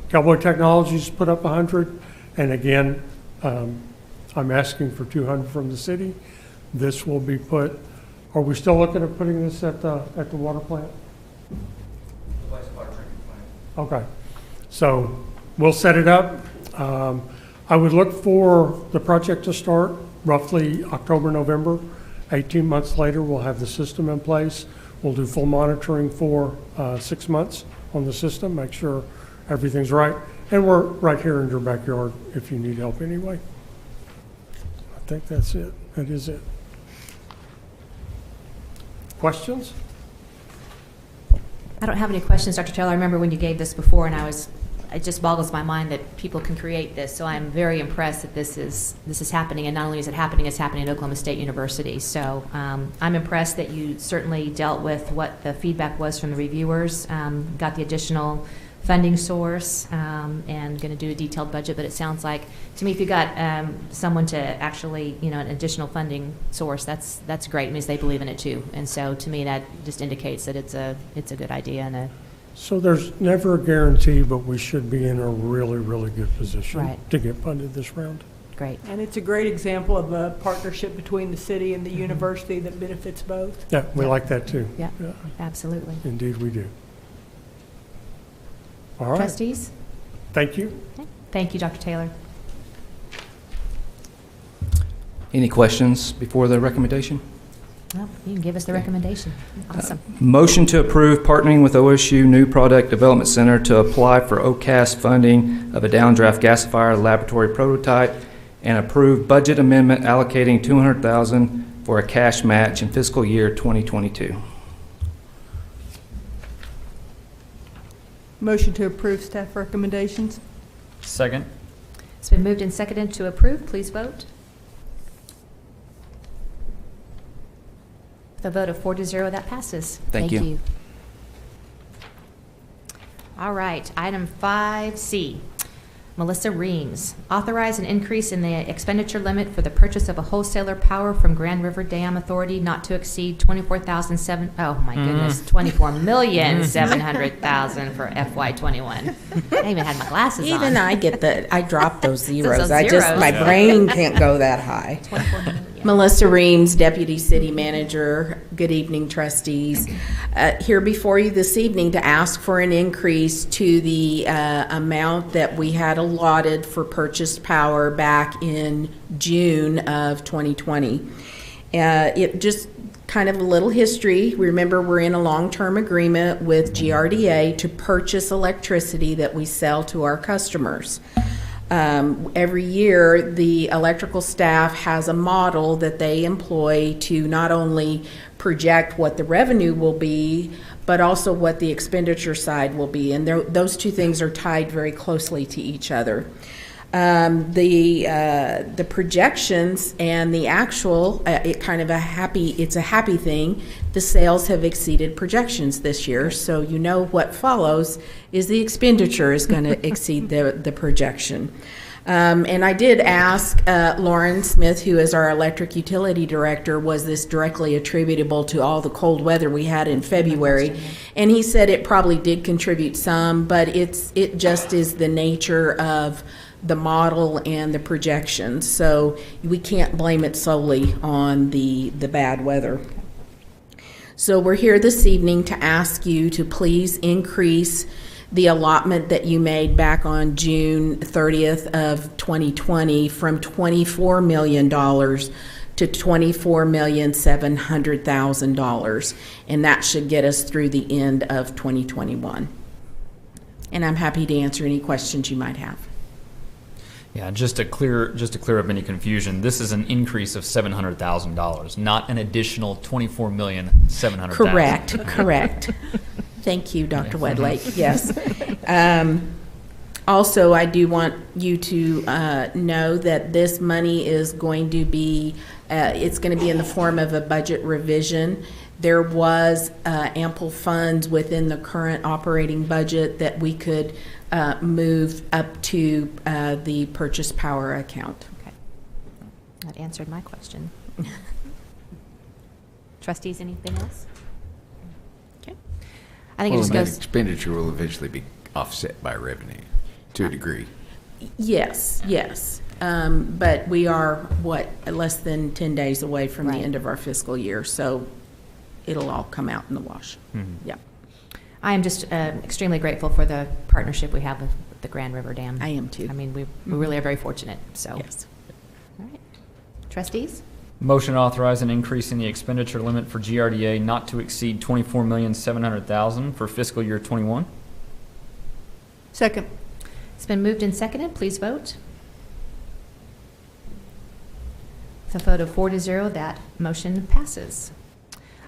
Cowboy Technologies put up 100, and again, I'm asking for 200 from the city. This will be put. Are we still looking at putting this at the water plant? The wastewater treatment plant. Okay, so we'll set it up. I would look for the project to start roughly October, November. 18 months later, we'll have the system in place. We'll do full monitoring for 6 months on the system, make sure everything's right. And we're right here in your backyard if you need help anyway. I think that's it. That is it. Questions? I don't have any questions, Dr. Taylor. I remember when you gave this before, and it just boggles my mind that people can create this. So I'm very impressed that this is happening, and not only is it happening, it's happening at Oklahoma State University. So I'm impressed that you certainly dealt with what the feedback was from the reviewers, got the additional funding source, and going to do a detailed budget. But it sounds like, to me, if you got someone to actually, an additional funding source, that's great. It means they believe in it too. And so to me, that just indicates that it's a good idea and a. So there's never a guarantee, but we should be in a really, really good position to get funded this round. Great. And it's a great example of a partnership between the city and the university that benefits both. Yeah, we like that too. Yeah, absolutely. Indeed we do. All right. Trustees? Thank you. Okay. Thank you, Dr. Taylor. Any questions before the recommendation? Well, you can give us the recommendation. Awesome. Motion to approve partnering with OSU New Product Development Center to apply for Ocass funding of a downdraft gasifier laboratory prototype and approve budget amendment allocating $200,000 for a cash match in fiscal year 2022. Motion to approve staff recommendations. Second. It's been moved and seconded to approve. Please vote. With a vote of 4-0, that passes. Thank you. All right, item 5C. Melissa Reams, authorize an increase in the expenditure limit for the purchase of a wholesaler power from Grand River Dam Authority not to exceed $24,700,000 for FY21. I even had my glasses on. Even I get that. I dropped those zeros. Zeros. My brain can't go that high. 24 million. Melissa Reams, Deputy City Manager. Good evening, trustees. Here before you this evening to ask for an increase to the amount that we had allotted for purchased power back in June of 2020. It just kind of a little history. Remember, we're in a long-term agreement with GRDA to purchase electricity that we sell to our customers. Every year, the electrical staff has a model that they employ to not only project what the revenue will be, but also what the expenditure side will be. And those two things are tied very closely to each other. The projections and the actual, it's a happy thing. The sales have exceeded projections this year, so you know what follows is the expenditure is going to exceed the projection. And I did ask Lauren Smith, who is our electric utility director, was this directly attributable to all the cold weather we had in February? And he said it probably did contribute some, but it just is the nature of the model and the projections. So we can't blame it solely on the bad weather. So we're here this evening to ask you to please increase the allotment that you made back on June 30th of 2020 from $24 million to $24,700,000, and that should get us through the end of 2021. And I'm happy to answer any questions you might have. Yeah, just to clear up any confusion, this is an increase of $700,000, not an additional $24,700,000. Correct. Thank you, Dr. Wedlake. Yes. Also, I do want you to know that this money is going to be, it's going to be in the form of a budget revision. There was ample funds within the current operating budget that we could move up to the purchase power account. Okay. That answered my question. Trustees, anything else? Okay. I think it just that goes. expenditure will eventually be offset by revenue to a degree. Yes. But we are, less than 10 days away from the end of our fiscal year, so it'll all come out in the wash. Mm-hmm. Yep. I am just extremely grateful for the partnership we have with the Grand River Dam. I am too. I mean, we really are very fortunate. So, Yes. All right. Trustees? Motion to authorize an increase in the expenditure limit for GRDA not to exceed $24,700,000 for fiscal year 21. Second. It's been moved and seconded. Please vote. With a vote of 4-0, that motion passes.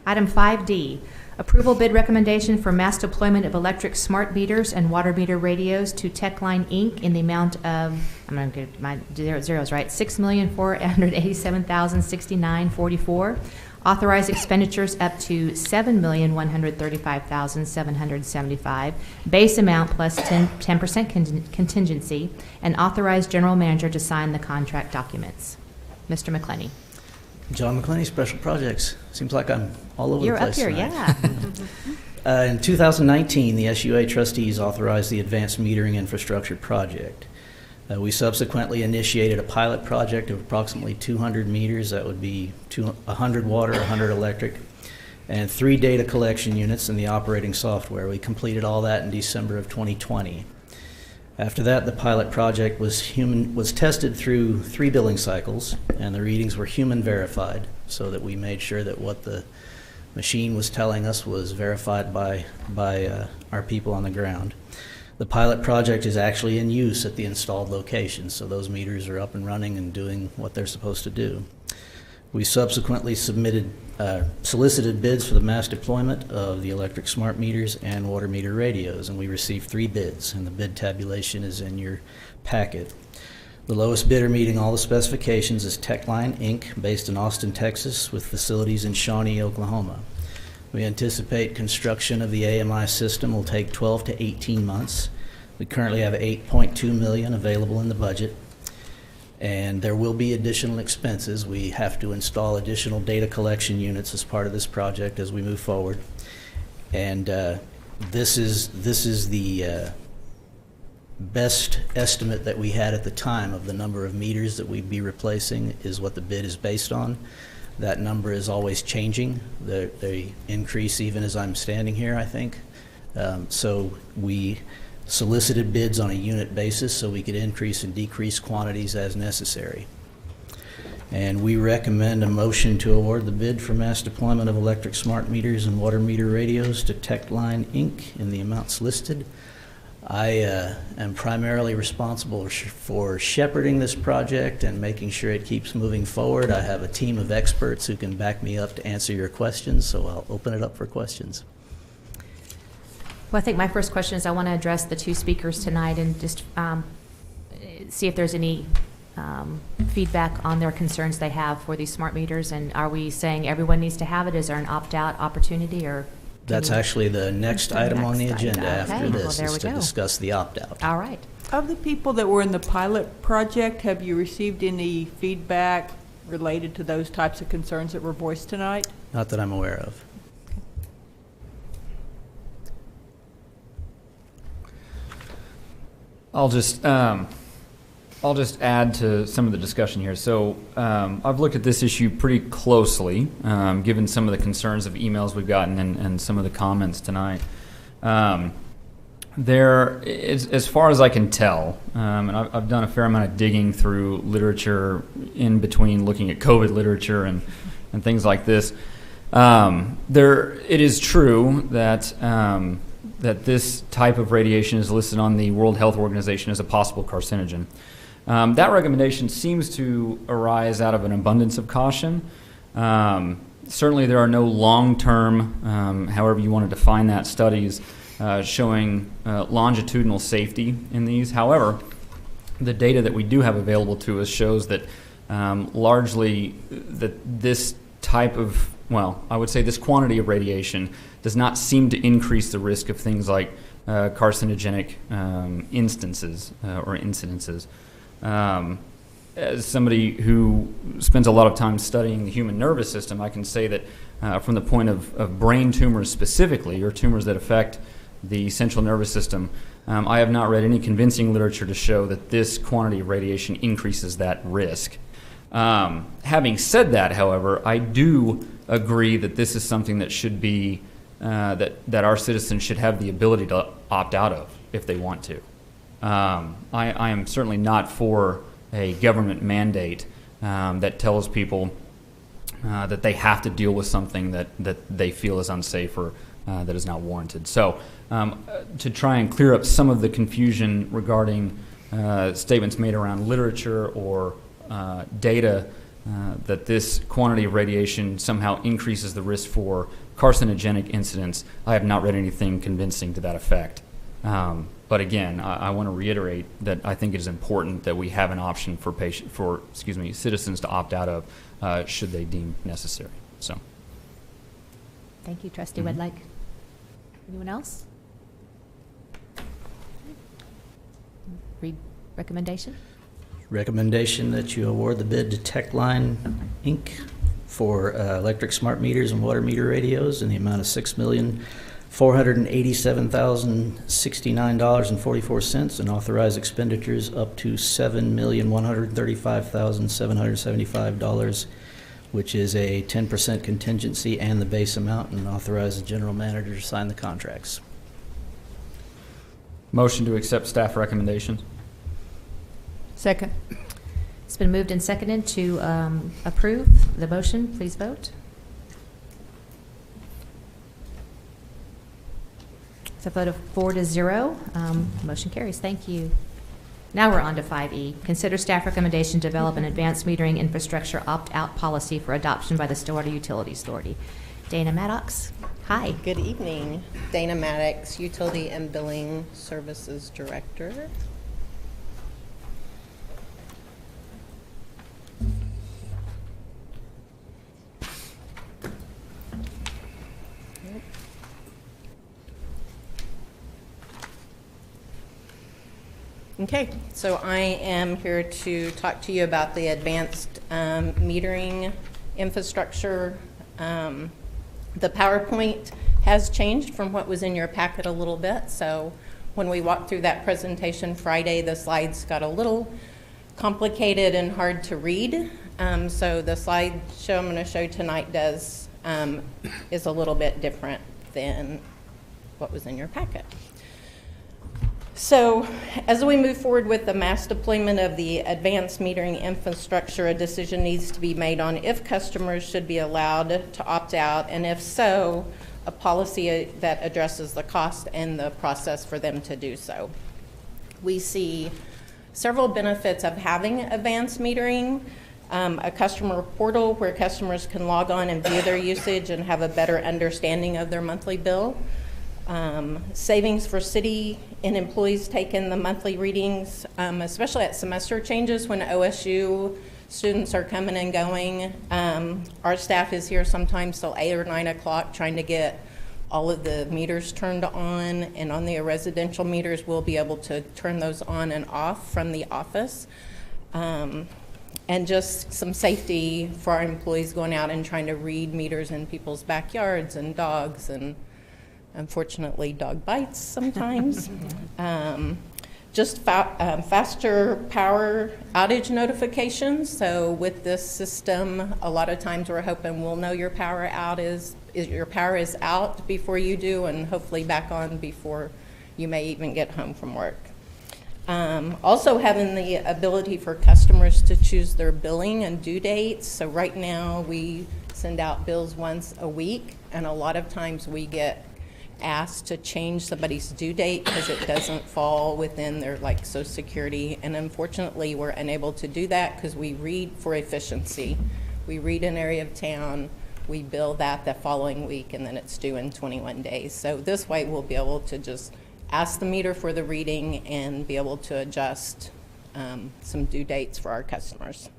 Item 5D, approval bid recommendation for mass deployment of electric smart meters and water meter radios to Techline Inc. in the amount of, I'm going to get my zeros right, $6,487,069.44. Authorize expenditures up to $7,135,775, base amount plus 10% contingency, and authorize general manager to sign the contract documents. Mr. McClenny. John McClenny, Special Projects. Seems like I'm all over You're the place up here, tonight. yeah. In 2019, the SUA trustees authorized the Advanced Metering Infrastructure Project. We subsequently initiated a pilot project of approximately 200 meters. That would be 100 water, 100 electric, and 3 data collection units in the operating software. We completed all that in December of 2020. After that, the pilot project was tested through 3 billing cycles, and the readings were human verified, so that we made sure that what the machine was telling us was verified by our people on the ground. The pilot project is actually in use at the installed locations, so those meters are up and running and doing what they're supposed to do. We subsequently solicited bids for the mass deployment of the electric smart meters and water meter radios, and we received 3 bids, and the bid tabulation is in your packet. The lowest bidder meeting all the specifications is Techline Inc., based in Austin, Texas, with facilities in Shawnee, Oklahoma. We anticipate construction of the AMI system will take 12 to 18 months. We currently have $8.2 million available in the budget, and there will be additional expenses. We have to install additional data collection units as part of this project as we move forward. And this is the best estimate that we had at the time of the number of meters that we'd be replacing is what the bid is based on. That number is always changing. They increase even as I'm standing here, I think. So we solicited bids on a unit basis so we could increase and decrease quantities as necessary. And we recommend a motion to award the bid for mass deployment of electric smart meters and water meter radios to Techline Inc. in the amounts listed. I am primarily responsible for shepherding this project and making sure it keeps moving forward. I have a team of experts who can back me up to answer your questions, so I'll open it up for questions. Well, I think my first question is I want to address the 2 speakers tonight and just see if there's any feedback on their concerns they have for these smart meters. And are we saying everyone needs to have it? Is there an opt-out opportunity, or? That's actually the next item on the agenda Okay. after this, Well, there is we to go. discuss the opt-out. All right. Of the people that were in the pilot project, have you received any feedback related to those types of concerns that were voiced tonight? Not that I'm aware of. I'll just add to some of the discussion here. So I've looked at this issue pretty closely, given some of the concerns of emails we've gotten and some of the comments tonight. There is, as far as I can tell, and I've done a fair amount of digging through literature in between looking at COVID literature and things like this. It is true that that this type of radiation is listed on the World Health Organization as a possible carcinogen. That recommendation seems to arise out of an abundance of caution. Certainly there are no long-term, however you want to define that, studies showing longitudinal safety in these. However, the data that we do have available to us shows that largely that this type of, well, I would say this quantity of radiation does not seem to increase the risk of things like carcinogenic instances or incidences. As somebody who spends a lot of time studying the human nervous system, I can say that from the point of brain tumors specifically, or tumors that affect the central nervous system, I have not read any convincing literature to show that this quantity of radiation increases that risk. Having said that, however, I do agree that this is something that should be, that our citizens should have the ability to opt out of if they want to. I am certainly not for a government mandate that tells people that they have to deal with something that they feel is unsafe or that is not warranted. So to try and clear up some of the confusion regarding statements made around literature or data that this quantity of radiation somehow increases the risk for carcinogenic incidents, I have not read anything convincing to that effect. But again, I want to reiterate that I think it is important that we have an option for citizens to opt out of should they deem necessary. So, Thank you, Trustee Wedlake. Anyone else? Recommendation? Recommendation that you award the bid to Techline Inc. for electric smart meters and water meter radios in the amount of $6,487,069.44 and authorize expenditures up to $7,135,775, which is a 10% contingency and the base amount, and authorize the general manager to sign the contracts. motion to accept staff recommendations. Second. It's been moved and seconded to approve the motion. Please vote. It's a vote of 4-0. Motion carries. Thank you. Now we're on to 5E. Consider staff recommendation to develop an advanced metering infrastructure opt-out policy for adoption by the Stillwater Utilities Authority. Dana Maddox. Hi. Good evening. Dana Maddox, Utility and Billing Services Director. Okay, so I am here to talk to you about the advanced metering infrastructure. The PowerPoint has changed from what was in your packet a little bit, so when we walked through that presentation Friday, the slides got a little complicated and hard to read. So the slideshow I'm going to show tonight is a little bit different than what was in your packet. So as we move forward with the mass deployment of the advanced metering infrastructure, a decision needs to be made on if customers should be allowed to opt out, and if so, a policy that addresses the cost and the process for them to do so. We see several benefits of having advanced metering, a customer portal where customers can log on and view their usage and have a better understanding of their monthly bill. Savings for city and employees taking the monthly readings, especially at semester changes when OSU students are coming and going. Our staff is here sometimes till 8 or 9 o'clock trying to get all of the meters turned on, and on the residential meters, we'll be able to turn those on and off from the office. And just some safety for our employees going out and trying to read meters in people's backyards and dogs, and unfortunately dog bites sometimes. Just faster power outage notifications. So with this system, a lot of times we're hoping we'll know your power is out before you do, and hopefully back on before you may even get home from work. Also having the ability for customers to choose their billing and due dates. So right now we send out bills once a week, and a lot of times we get asked to change somebody's due date because it doesn't fall within their Social Security, and unfortunately we're unable to do that because we read for efficiency. We read an area of town, we bill that the following week, and then it's due in 21 days. So this way we'll be able to just ask the meter for the reading and be able to adjust some due dates for our customers.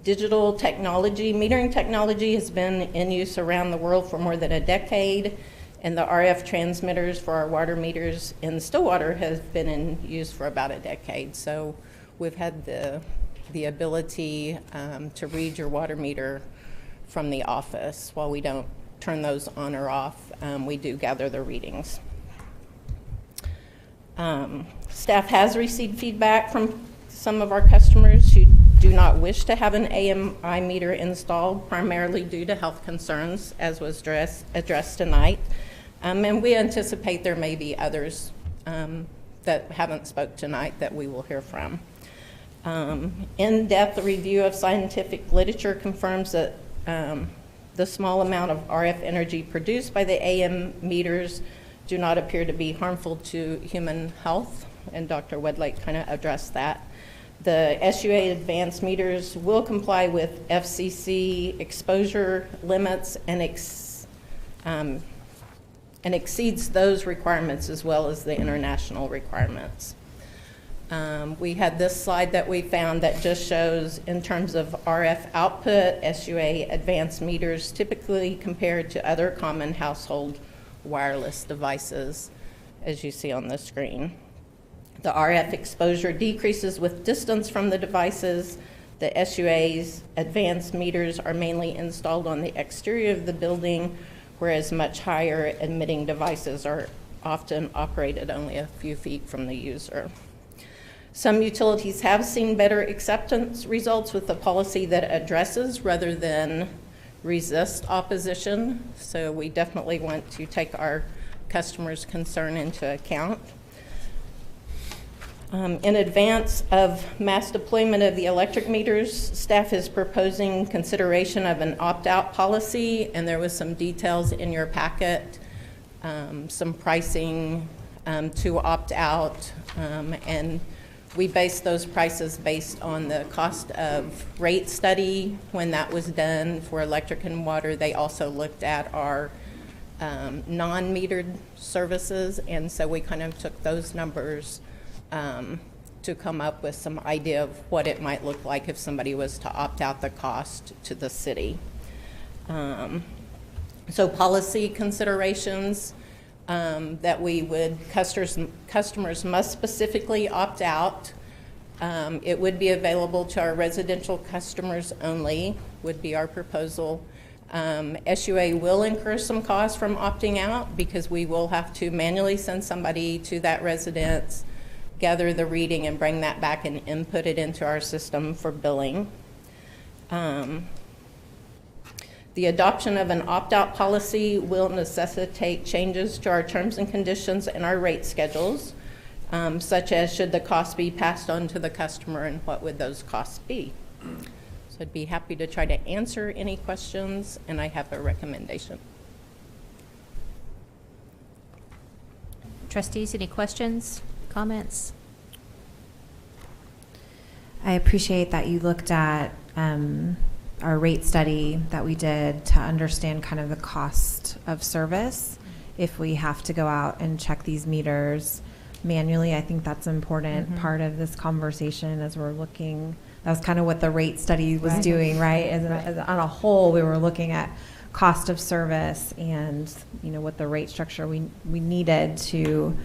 Digital technology, metering technology has been in use around the world for more than a decade, and the RF transmitters for our water meters in Stillwater has been in use for about a decade. So we've had the ability to read your water meter from the office. While we don't turn those on or off, we do gather the readings. Staff has received feedback from some of our customers who do not wish to have an AMI meter installed, primarily due to health concerns, as was addressed tonight. And we anticipate there may be others that haven't spoke tonight that we will hear from. In-depth review of scientific literature confirms that the small amount of RF energy produced by the AM meters do not appear to be harmful to human health, and Dr. Wedlake kind of addressed that. The SUA advanced meters will comply with FCC exposure limits and exceeds those requirements as well as the international requirements. We had this slide that we found that just shows in terms of RF output, SUA advanced meters typically compared to other common household wireless devices, as you see on the screen. The RF exposure decreases with distance from the devices. The SUA's advanced meters are mainly installed on the exterior of the building, whereas much higher emitting devices are often operated only a few feet from the user. Some utilities have seen better acceptance results with the policy that addresses rather than resist opposition. So we definitely want to take our customers' concern into account. In advance of mass deployment of the electric meters, staff is proposing consideration of an opt-out policy, and there was some details in your packet, some pricing to opt out, and we based those prices based on the cost of rate study. When that was done for electric and water, they also looked at our non-metered services, and so we kind of took those numbers to come up with some idea of what it might look like if somebody was to opt out the cost to the city. So policy considerations that we would, customers must specifically opt out. It would be available to our residential customers only, would be our proposal. SUA will incur some costs from opting out because we will have to manually send somebody to that residence, gather the reading, and bring that back and input it into our system for billing. The adoption of an opt-out policy will necessitate changes to our terms and conditions and our rate schedules, such as should the cost be passed on to the customer and what would those costs be. So I'd be happy to try to answer any questions, and I have a recommendation. Trustees, any questions, comments? I appreciate that you looked at our rate study that we did to understand kind of the cost of service if we have to go out and check these meters manually. I think that's an important part of this conversation as we're looking. That was kind of what the rate study was doing, right? As on a whole, we were looking at cost of service and, what the rate structure we needed to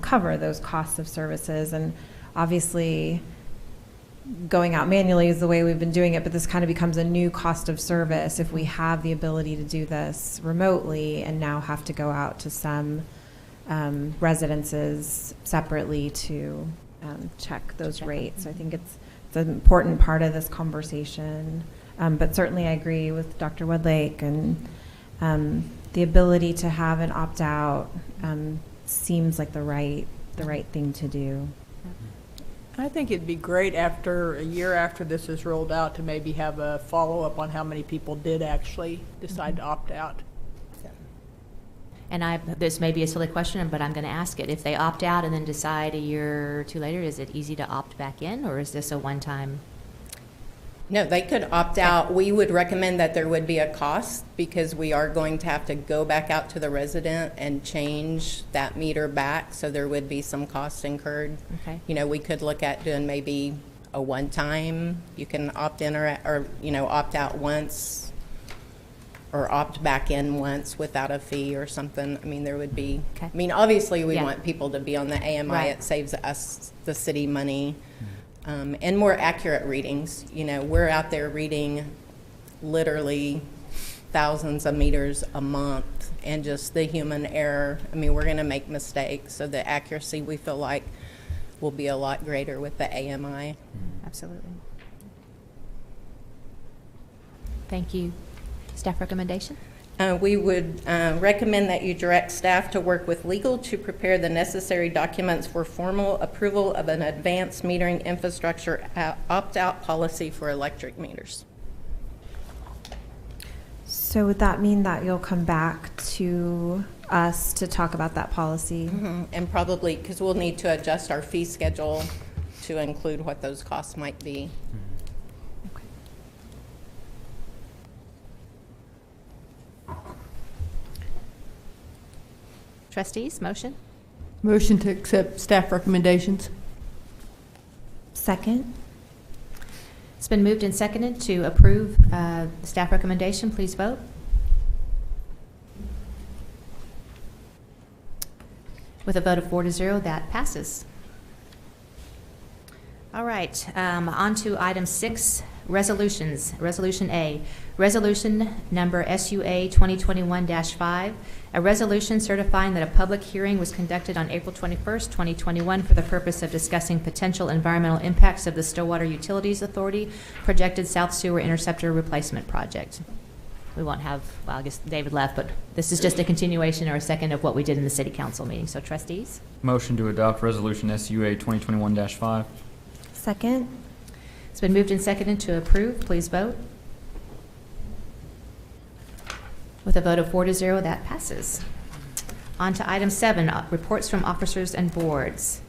cover those costs of services. And obviously, going out manually is the way we've been doing it, but this kind of becomes a new cost of service if we have the ability to do this remotely and now have to go out to some residences separately to check those rates. I think it's an important part of this conversation. But certainly I agree with Dr. Woodlake, and the ability to have an opt-out seems like the right thing to do. I think it'd be great after a year after this is rolled out to maybe have a follow-up on how many people did actually decide to opt out. And this may be a silly question, but I'm going to ask it. If they opt out and then decide a year or two later, is it easy to opt back in, or is this a one-time? No, they could opt out. We would recommend that there would be a cost because we are going to have to go back out to the resident and change that meter back. So there would be some costs incurred. Okay. We could look at doing maybe a one-time. You can opt in or opt out once or opt back in once without a fee or something. I mean, there would be, Okay. Obviously we want people to be on the AMI. Right. It saves us, the city, money. And more accurate readings. We're out there reading literally thousands of meters a month, and just the human error. I mean, we're going to make mistakes, so the accuracy we feel like will be a lot greater with the AMI. Absolutely. Thank you. Staff recommendation? We would recommend that you direct staff to work with legal to prepare the necessary documents for formal approval of an advanced metering infrastructure opt-out policy for electric meters. So would that mean that you'll come back to us to talk about that policy? Mm-hmm. And probably, because we'll need to adjust our fee schedule to include what those costs might be. Trustees, motion? Motion to accept staff recommendations. Second. It's been moved and seconded to approve the staff recommendation. Please vote. With a vote of 4-0, that passes. All right, on to item 6, resolutions. Resolution A, resolution number SUA 2021-5, a resolution certifying that a public hearing was conducted on April 21st, 2021 for the purpose of discussing potential environmental impacts of the Stillwater Utilities Authority projected South Sewer Interceptor Replacement Project. We won't have, well, I guess David left, but this is just a continuation or a second of what we did in the City Council meeting. So trustees? Motion to adopt resolution SUA 2021-5. Second. It's been moved and seconded to approve. Please vote. With a vote of 4-0, that passes. On to item 7, reports from officers and boards.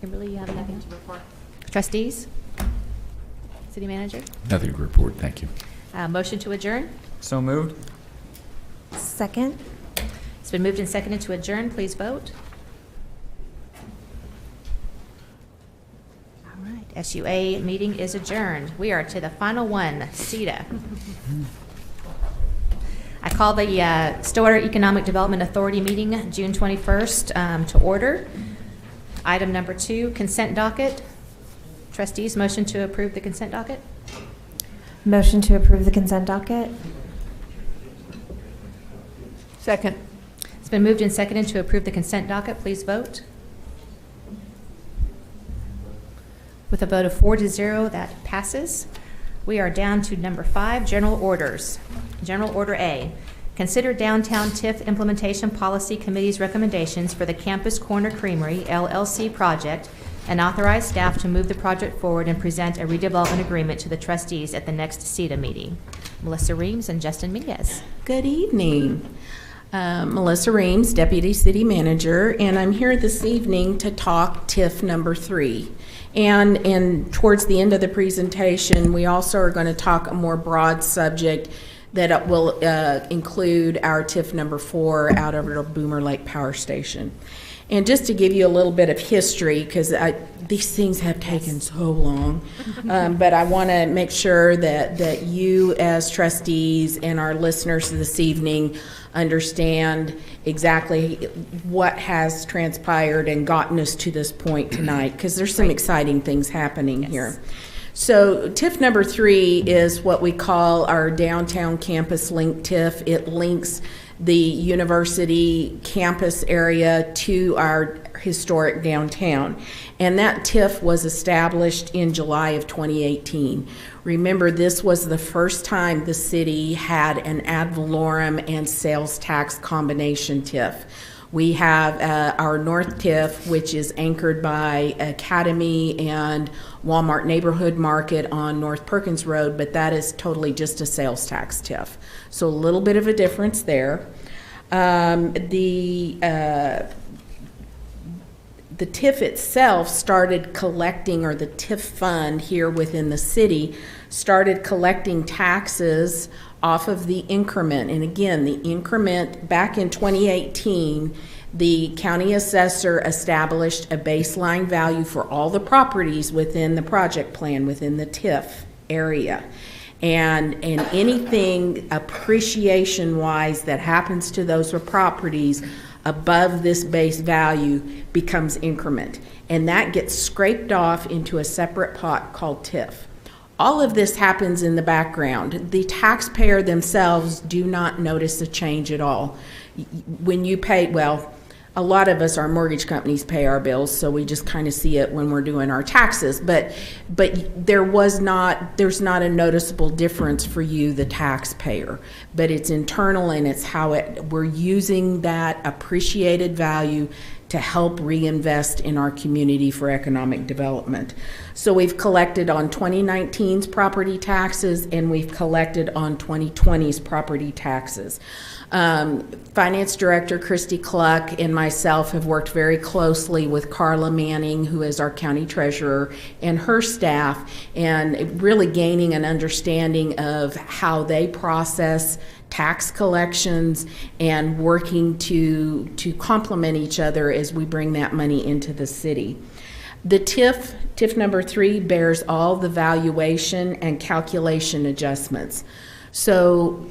Kimberly, you have anything to report? Trustees? City manager? Nothing to report, thank you. Motion to adjourn? So moved. Second. It's been moved and seconded to adjourn. Please vote. All right, SUA meeting is adjourned. We are to the final one, SEDA. I call the Stillwater Economic Development Authority meeting June 21st to order. Item number 2, consent docket. Trustees, motion to approve the consent docket? Motion to approve the consent docket. Second. It's been moved and seconded to approve the consent docket. Please vote. With a vote of 4-0, that passes. We are down to number 5, general orders. General Order A, consider Downtown Tiff Implementation Policy Committee's recommendations for the Campus Corner Creamery LLC project and authorize staff to move the project forward and present a redevelopment agreement to the trustees at the next SEDA meeting. Melissa Reams and Justin Miguez. Good evening. Melissa Reams, Deputy City Manager, and I'm here this evening to talk TIF number 3. And towards the end of the presentation, we also are going to talk a more broad subject that will include our TIF number 4 out over at Boomer Lake Power Station. And just to give you a little bit of history, because these things have taken so long, but I want to make sure that you as trustees and our listeners this evening understand exactly what has transpired and gotten us to this point tonight, because there's some exciting things happening here. So TIF number 3 is what we call our downtown campus link TIF. It links the university campus area to our historic downtown. And that TIF was established in July of 2018. Remember, this was the first time the city had an ad valorem and sales tax combination TIF. We have our North TIF, which is anchored by Academy and Walmart Neighborhood Market on North Perkins Road, but that is totally just a sales tax TIF. So a little bit of a difference there. The TIF itself started collecting, or the TIF fund here within the city started collecting taxes off of the increment. And again, the increment back in 2018, the county assessor established a baseline value for all the properties within the project plan within the TIF area. And anything appreciation-wise that happens to those properties above this base value becomes increment. And that gets scraped off into a separate pot called TIF. All of this happens in the background. The taxpayer themselves do not notice a change at all. When you pay, well, a lot of us, our mortgage companies pay our bills, so we just kind of see it when we're doing our taxes. But there's not a noticeable difference for you, the taxpayer. But it's internal, and it's how we're using that appreciated value to help reinvest in our community for economic development. So we've collected on 2019's property taxes, and we've collected on 2020's property taxes. Finance Director Christy Cluck and myself have worked very closely with Carla Manning, who is our county treasurer, and her staff, and really gaining an understanding of how they process tax collections and working to complement each other as we bring that money into the city. The TIF number 3 bears all the valuation and calculation adjustments. So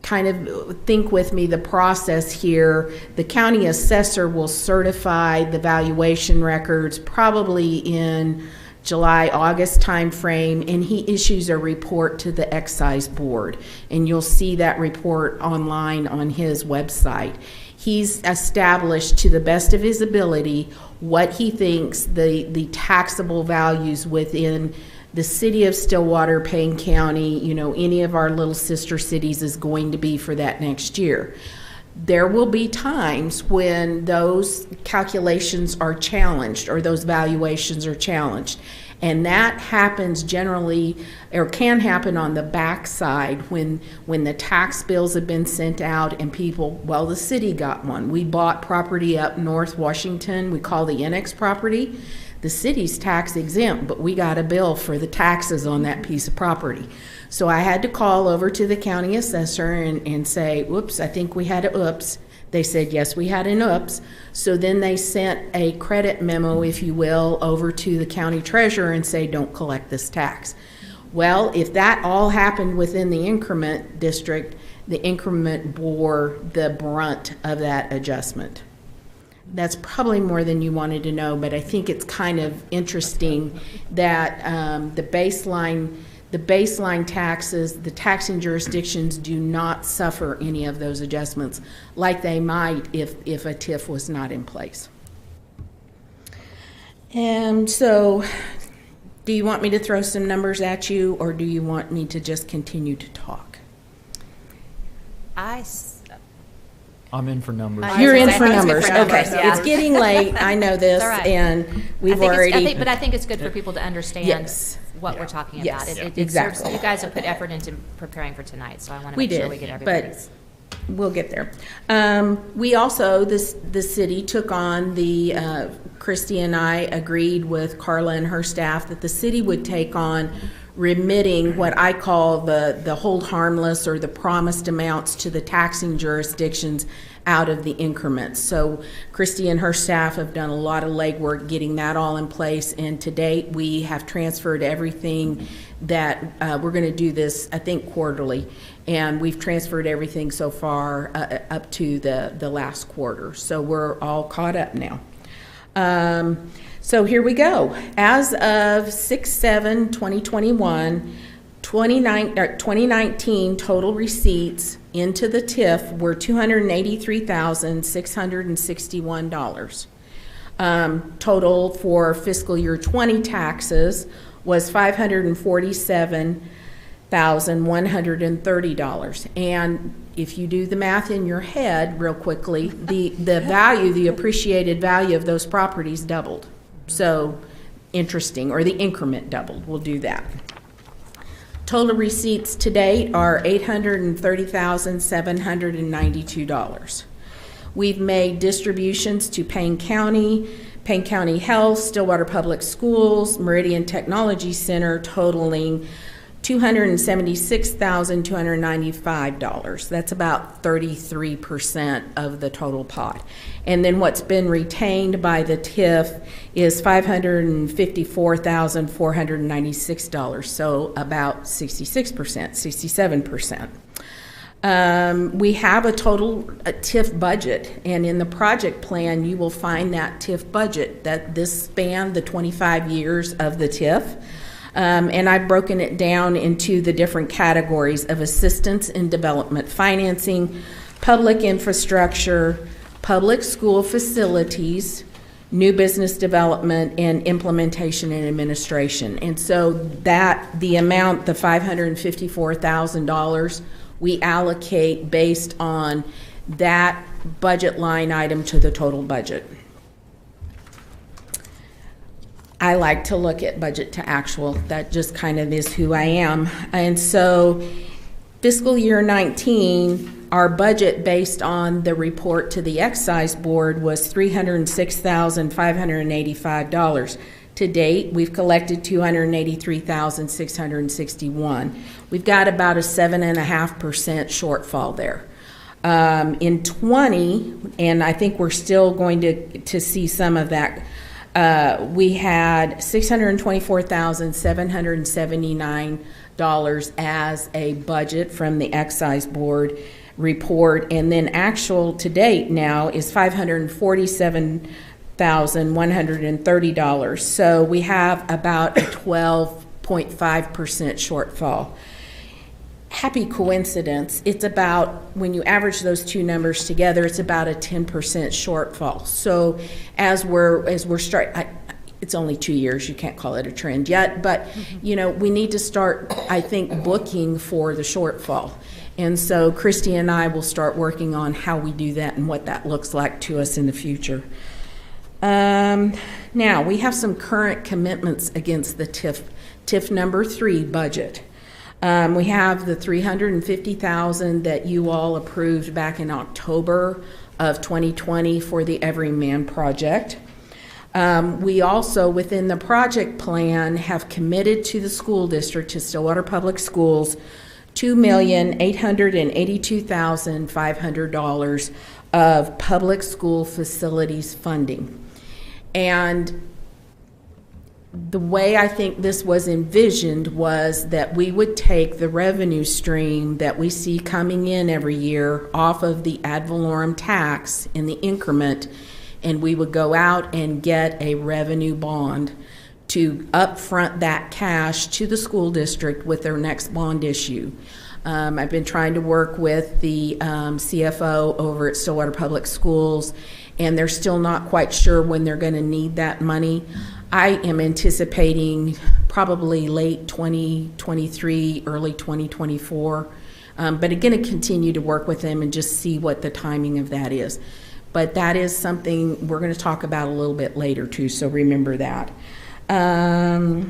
kind of think with me the process here. The county assessor will certify the valuation records probably in July, August timeframe, and he issues a report to the excise board. And you'll see that report online on his website. He's established to the best of his ability what he thinks the taxable values within the city of Stillwater, Payne County, any of our little sister cities is going to be for that next year. There will be times when those calculations are challenged or those valuations are challenged. And that happens generally, or can happen on the back side when the tax bills have been sent out and people, well, the city got one. We bought property up North Washington, we call the NX property. The city's tax exempt, but we got a bill for the taxes on that piece of property. So I had to call over to the county assessor and say, whoops, I think we had a oops. They said, yes, we had an oops. So then they sent a credit memo, if you will, over to the county treasurer and say, don't collect this tax. Well, if that all happened within the increment district, the increment bore the brunt of that adjustment. That's probably more than you wanted to know, but I think it's kind of interesting that the baseline taxes, the taxing jurisdictions do not suffer any of those adjustments like they might if a TIF was not in place. And so, do you want me to throw some numbers at you, or do you want me to just continue to talk? I'm in for numbers. You're in for numbers. Okay, yeah. it's getting late. I know this, right. and we've already. But I think it's good for people to understand what we're talking about. Yes, It exactly. serves, you guys have put effort into preparing for tonight, so I want to make sure we get everybody's. But we'll get there. We also, the city took on Christy and I agreed with Carla and her staff that the city would take on remitting what I call the hold harmless or the promised amounts to the taxing jurisdictions out of the increments. So Christy and her staff have done a lot of legwork getting that all in place, and to date we have transferred everything that we're going to do this, I think, quarterly, and we've transferred everything so far up to the last quarter. So we're all caught up now. So here we go. As of 6/7/2021, 2019 total receipts into the TIF were $283,661. Total for fiscal year 20 taxes was $547,130. And if you do the math in your head real quickly, the appreciated value of those properties doubled. So interesting, or the increment doubled. We'll do that. Total receipts to date are $830,792. We've made distributions to Payne County Health, Stillwater Public Schools, Meridian Technology Center, totaling $276,295. That's about 33% of the total pot. And then what's been retained by the TIF is $554,496, so about 66%, 67%. We have a total TIF budget, and in the project plan you will find that TIF budget that this spanned the 25 years of the TIF. And I've broken it down into the different categories of assistance in development financing, public infrastructure, public school facilities, new business development, and implementation and administration. And so that the amount, the $554,000, we allocate based on that budget line item to the total budget. I like to look at budget to actual. That just kind of is who I am. And so fiscal year 19, our budget based on the report to the excise board was $306,585. To date, we've collected $283,661. We've got about a 7.5% shortfall there. In 20, and I think we're still going to see some of that, we had $624,779 as a budget from the excise board report, and then actual to date now is $547,130. So we have about a 12.5% shortfall. Happy coincidence, it's about, when you average those two numbers together, it's about a 10% shortfall. So as we're it's only 2 years, you can't call it a trend yet, but you know, we need to start, I think, booking for the shortfall. And so Christy and I will start working on how we do that and what that looks like to us in the future. Now, we have some current commitments against the TIF number 3 budget. We have the $350,000 that you all approved back in October of 2020 for the Everyman project. We also, within the project plan, have committed to the school district, to Stillwater Public Schools, $2,882,500 of public school facilities funding. And the way I think this was envisioned was that we would take the revenue stream that we see coming in every year off of the ad valorem tax in the increment, and we would go out and get a revenue bond to upfront that cash to the school district with their next bond issue. I've been trying to work with the CFO over at Stillwater Public Schools, and they're still not quite sure when they're going to need that money. I am anticipating probably late 2023, early 2024, but I'm going to continue to work with them and just see what the timing of that is. But that is something we're going to talk about a little bit later too, so remember that. As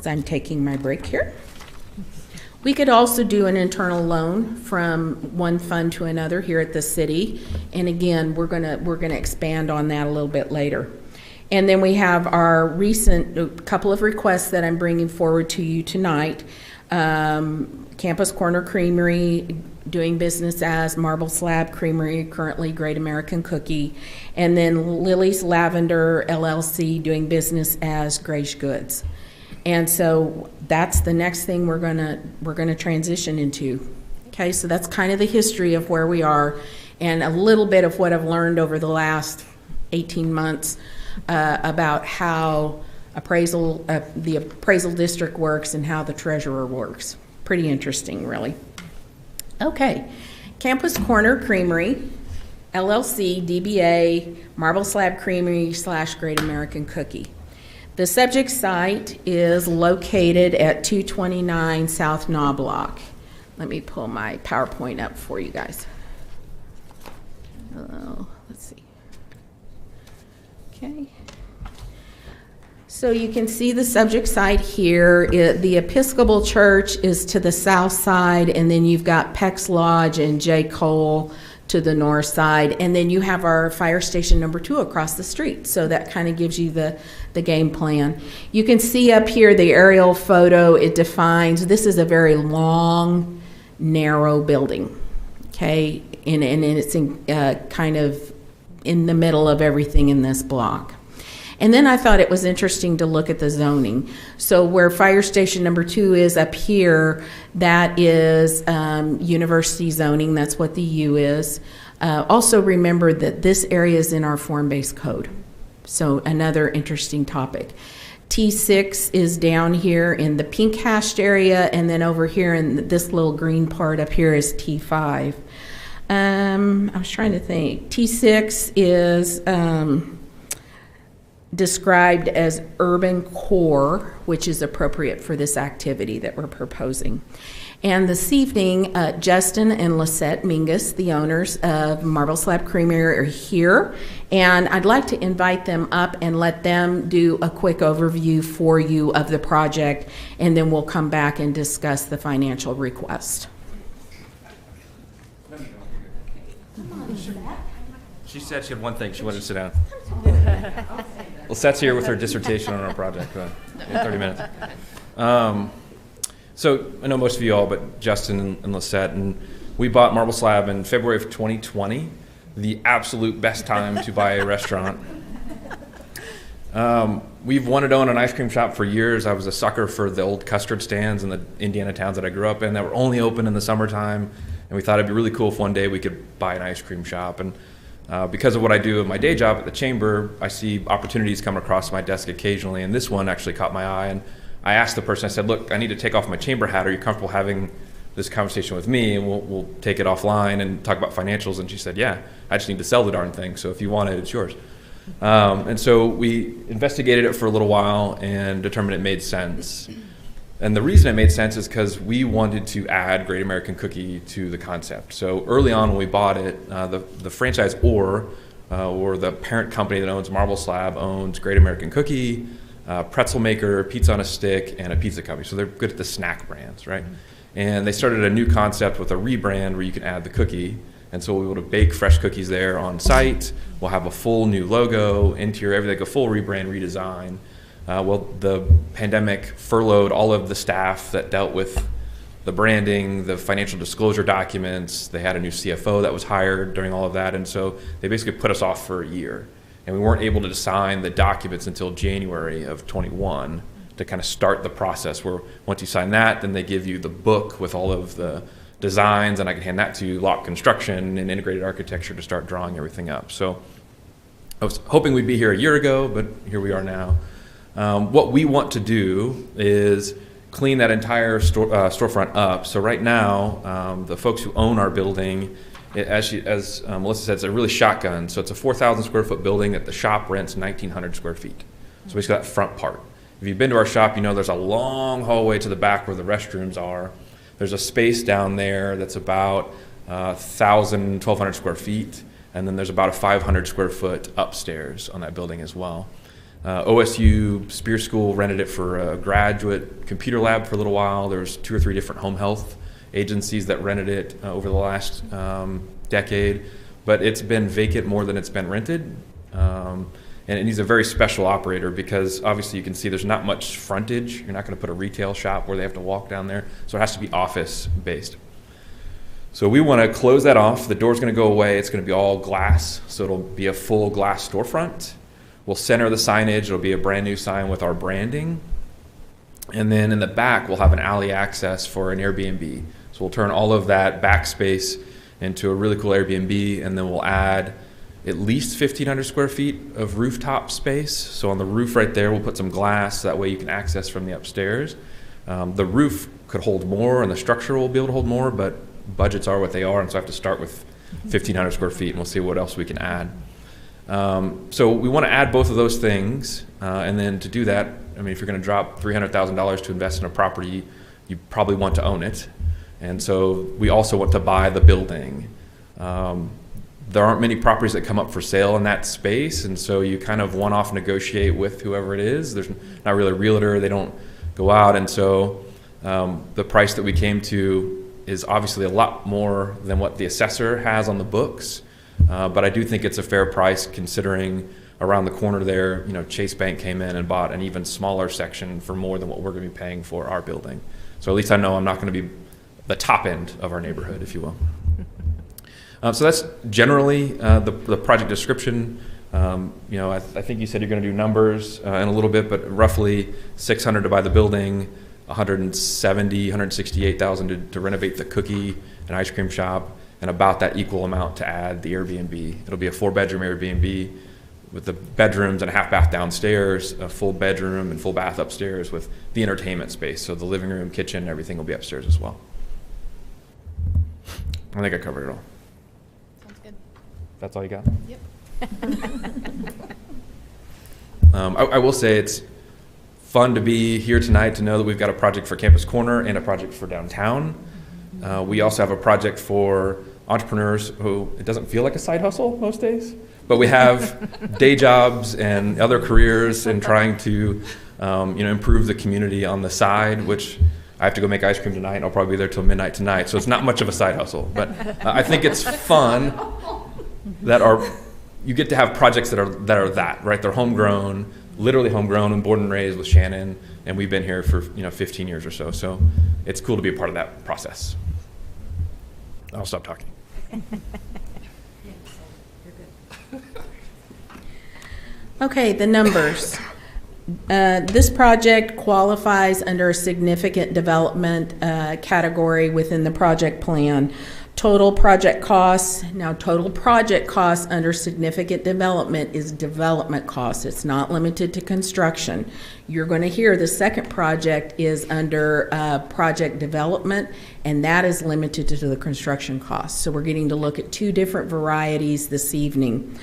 I'm taking my break here. We could also do an internal loan from one fund to another here at the city, and again, we're gonna expand on that a little bit later. And then we have our recent couple of requests that I'm bringing forward to you tonight. Campus Corner Creamery, doing business as Marble Slab Creamery, currently Great American Cookie, and then Lily's Lavender LLC, doing business as Gray's Goods. And so that's the next thing we're gonna transition into. Okay, so that's kind of the history of where we are, and a little bit of what I've learned over the last 18 months about how the appraisal district works and how the treasurer works. Pretty interesting, really. Okay, Campus Corner Creamery, LLC, DBA, Marble Slab Creamery / Great American Cookie. The subject site is located at 229 South Knobloch. Let me pull my PowerPoint up for you guys. Let's see. Okay. So you can see the subject site here. The Episcopal Church is to the south side, and then you've got Peck's Lodge and J. Cole to the north side, and then you have our fire station number 2 across the street. So that kind of gives you the game plan. You can see up here the aerial photo. It defines, this is a very long, narrow building, okay? And it's kind of in the middle of everything in this block. And then I thought it was interesting to look at the zoning. So where fire station number 2 is up here, that is university zoning. That's what the U is. Also remember that this area is in our form-based code. So another interesting topic. T6 is down here in the pink hashed area, and then over here in this little green part up here is T5. I was trying to think. T6 is described as urban core, which is appropriate for this activity that we're proposing. And this evening, Justin and Lisette Mingus, the owners of Marble Slab Creamery, are here, and I'd like to invite them up and let them do a quick overview for you of the project, and then we'll come back and discuss the financial request. She said she had one thing. She wanted to sit down. Lisette's here with her dissertation on our project in 30 minutes. So I know most of you all, but Justin and Lisette, and we bought Marble Slab in February of 2020, the absolute best time to buy a restaurant. We've wanted to own an ice cream shop for years. I was a sucker for the old custard stands in the Indiana towns that I grew up in that were only open in the summertime, and we thought it'd be really cool if one day we could buy an ice cream shop. And because of what I do in my day job at the chamber, I see opportunities come across my desk occasionally, and this one actually caught my eye. And I asked the person, I said, look, I need to take off my chamber hat. Are you comfortable having this conversation with me? And we'll take it offline and talk about financials. And she said, yeah, I just need to sell the darn thing. So if you want it, it's yours. And so we investigated it for a little while and determined it made sense. And the reason it made sense is because we wanted to add Great American Cookie to the concept. So early on when we bought it, the franchisor or the parent company that owns Marble Slab owns Great American Cookie, pretzel maker, pizza on a stick, and a pizza company. So they're good at the snack brands, right? And they started a new concept with a rebrand where you can add the cookie. And so we'll be able to bake fresh cookies there on site. We'll have a full new logo, interior, everything, a full rebrand, redesign. Well, the pandemic furloughed all of the staff that dealt with the branding, the financial disclosure documents. They had a new CFO that was hired during all of that. And so they basically put us off for a year. And we weren't able to sign the documents until January of 21 to kind of start the process where once you sign that, then they give you the book with all of the designs, and I can hand that to Lock Construction and Integrated Architecture to start drawing everything up. So I was hoping we'd be here a year ago, but here we are now. What we want to do is clean that entire storefront up. So right now, the folks who own our building, as Melissa said, it's a really shotgun. So it's a 4,000 square foot building that the shop rents 1,900 square feet. So basically that front part. If you've been to our shop, you know there's a long hallway to the back where the restrooms are. There's a space down there that's about 1,000, 1,200 square feet. And then there's about a 500 square foot upstairs on that building as well. OSU Spear School rented it for a graduate computer lab for a little while. There was 2 or 3 different home health agencies that rented it over the last decade, but it's been vacant more than it's been rented. And it needs a very special operator because obviously you can see there's not much frontage. You're not going to put a retail shop where they have to walk down there. So it has to be office based. So we want to close that off. The door's going to go away. It's going to be all glass. So it'll be a full glass storefront. We'll center the signage. It'll be a brand new sign with our branding. And then in the back, we'll have an alley access for an Airbnb. So we'll turn all of that back space into a really cool Airbnb, and then we'll add at least 1,500 square feet of rooftop space. So on the roof right there, we'll put some glass. That way you can access from the upstairs. The roof could hold more, and the structure will be able to hold more, but budgets are what they are, and so I have to start with 1,500 square feet, and we'll see what else we can add. So we want to add both of those things, and then to do that, I mean, if you're going to drop $300,000 to invest in a property, you probably want to own it. And so we also want to buy the building. There aren't many properties that come up for sale in that space, and so you kind of one-off negotiate with whoever it is. There's not really a realtor. They don't go out, and so the price that we came to is obviously a lot more than what the assessor has on the books, but I do think it's a fair price considering around the corner there, you know, Chase Bank came in and bought an even smaller section for more than what we're going to be paying for our building. So at least I know I'm not going to be the top end of our neighborhood, if you will. So that's generally the project description. You know, I think you said you're going to do numbers in a little bit, but roughly $600 to buy the building, $168,000 to renovate the cookie and ice cream shop, and about that equal amount to add the Airbnb. It'll be a 4-bedroom Airbnb with the bedrooms and a half bath downstairs, a full bedroom and full bath upstairs with the entertainment space. So the living room, kitchen, everything will be upstairs as well. I think I covered it all. Sounds good. That's all you got? Yep. I will say it's fun to be here tonight to know that we've got a project for Campus Corner and a project for downtown. We also have a project for entrepreneurs who, it doesn't feel like a side hustle most days, but we have day jobs and other careers and trying to you know, improve the community on the side, which I have to go make ice cream tonight, and I'll probably be there till midnight tonight, so it's not much of a side hustle. But I think it's fun that you get to have projects that are that, right? They're homegrown, literally homegrown, and born and raised with Shannon, and we've been here for 15 years or so. So it's cool to be a part of that process. I'll stop talking. Okay, the numbers. This project qualifies under a significant development category within the project plan. Total project costs, now total project costs under significant development is development costs. It's not limited to construction. You're going to hear the second project is under project development, and that is limited to the construction costs. So we're getting to look at two different varieties this evening.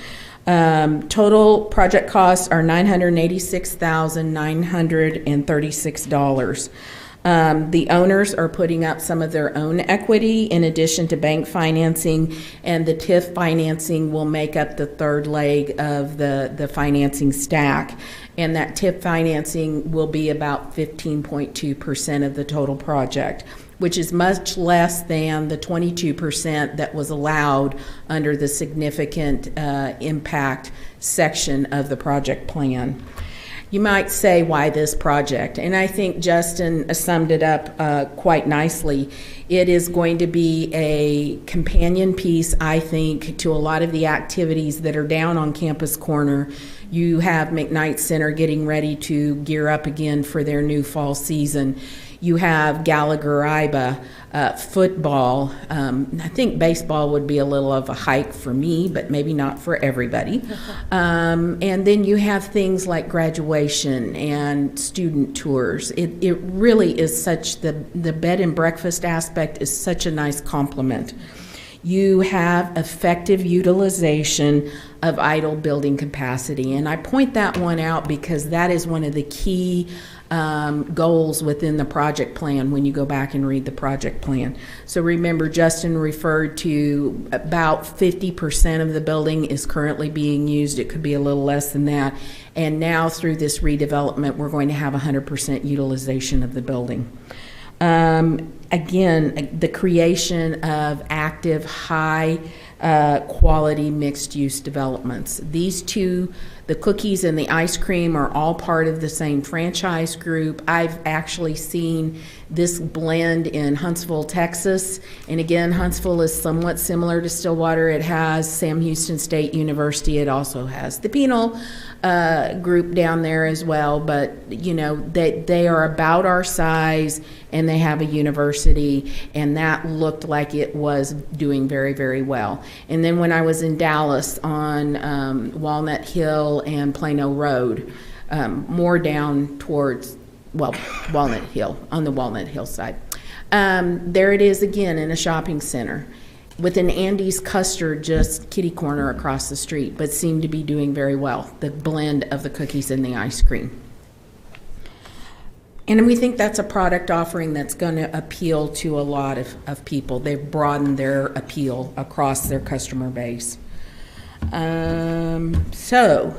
Total project costs are $986,936. The owners are putting up some of their own equity in addition to bank financing, and the Tif financing will make up the third leg of the financing stack. And that Tif financing will be about 15.2% of the total project, which is much less than the 22% that was allowed under the significant impact section of the project plan. You might say, why this project? And I think Justin summed it up quite nicely. It is going to be a companion piece, I think, to a lot of the activities that are down on Campus Corner. You have McKnight Center getting ready to gear up again for their new fall season. You have Gallagher-Iba, football. I think baseball would be a little of a hike for me, but maybe not for everybody. And then you have things like graduation and student tours. It really is such, the bed and breakfast aspect is such a nice complement. You have effective utilization of idle building capacity. And I point that one out because that is one of the key goals within the project plan when you go back and read the project plan. So remember, Justin referred to about 50% of the building is currently being used. It could be a little less than that. And now through this redevelopment, we're going to have 100% utilization of the building. again, the creation of active, high quality mixed-use developments. These two, the cookies and the ice cream, are all part of the same franchise group. I've actually seen this blend in Huntsville, Texas. And again, Huntsville is somewhat similar to Stillwater. It has Sam Houston State University. It also has the Penal group down there as well. But, you know, they are about our size, and they have a university, and that looked like it was doing very, very well. And then when I was in Dallas on Walnut Hill and Plano Road, more down towards, well, Walnut Hill, on the Walnut Hill side. There it is again in a shopping center with an Andy's Custard just kitty corner across the street, but seemed to be doing very well, the blend of the cookies and the ice cream. And we think that's a product offering that's going to appeal to a lot of people. They've broadened their appeal across their customer base. So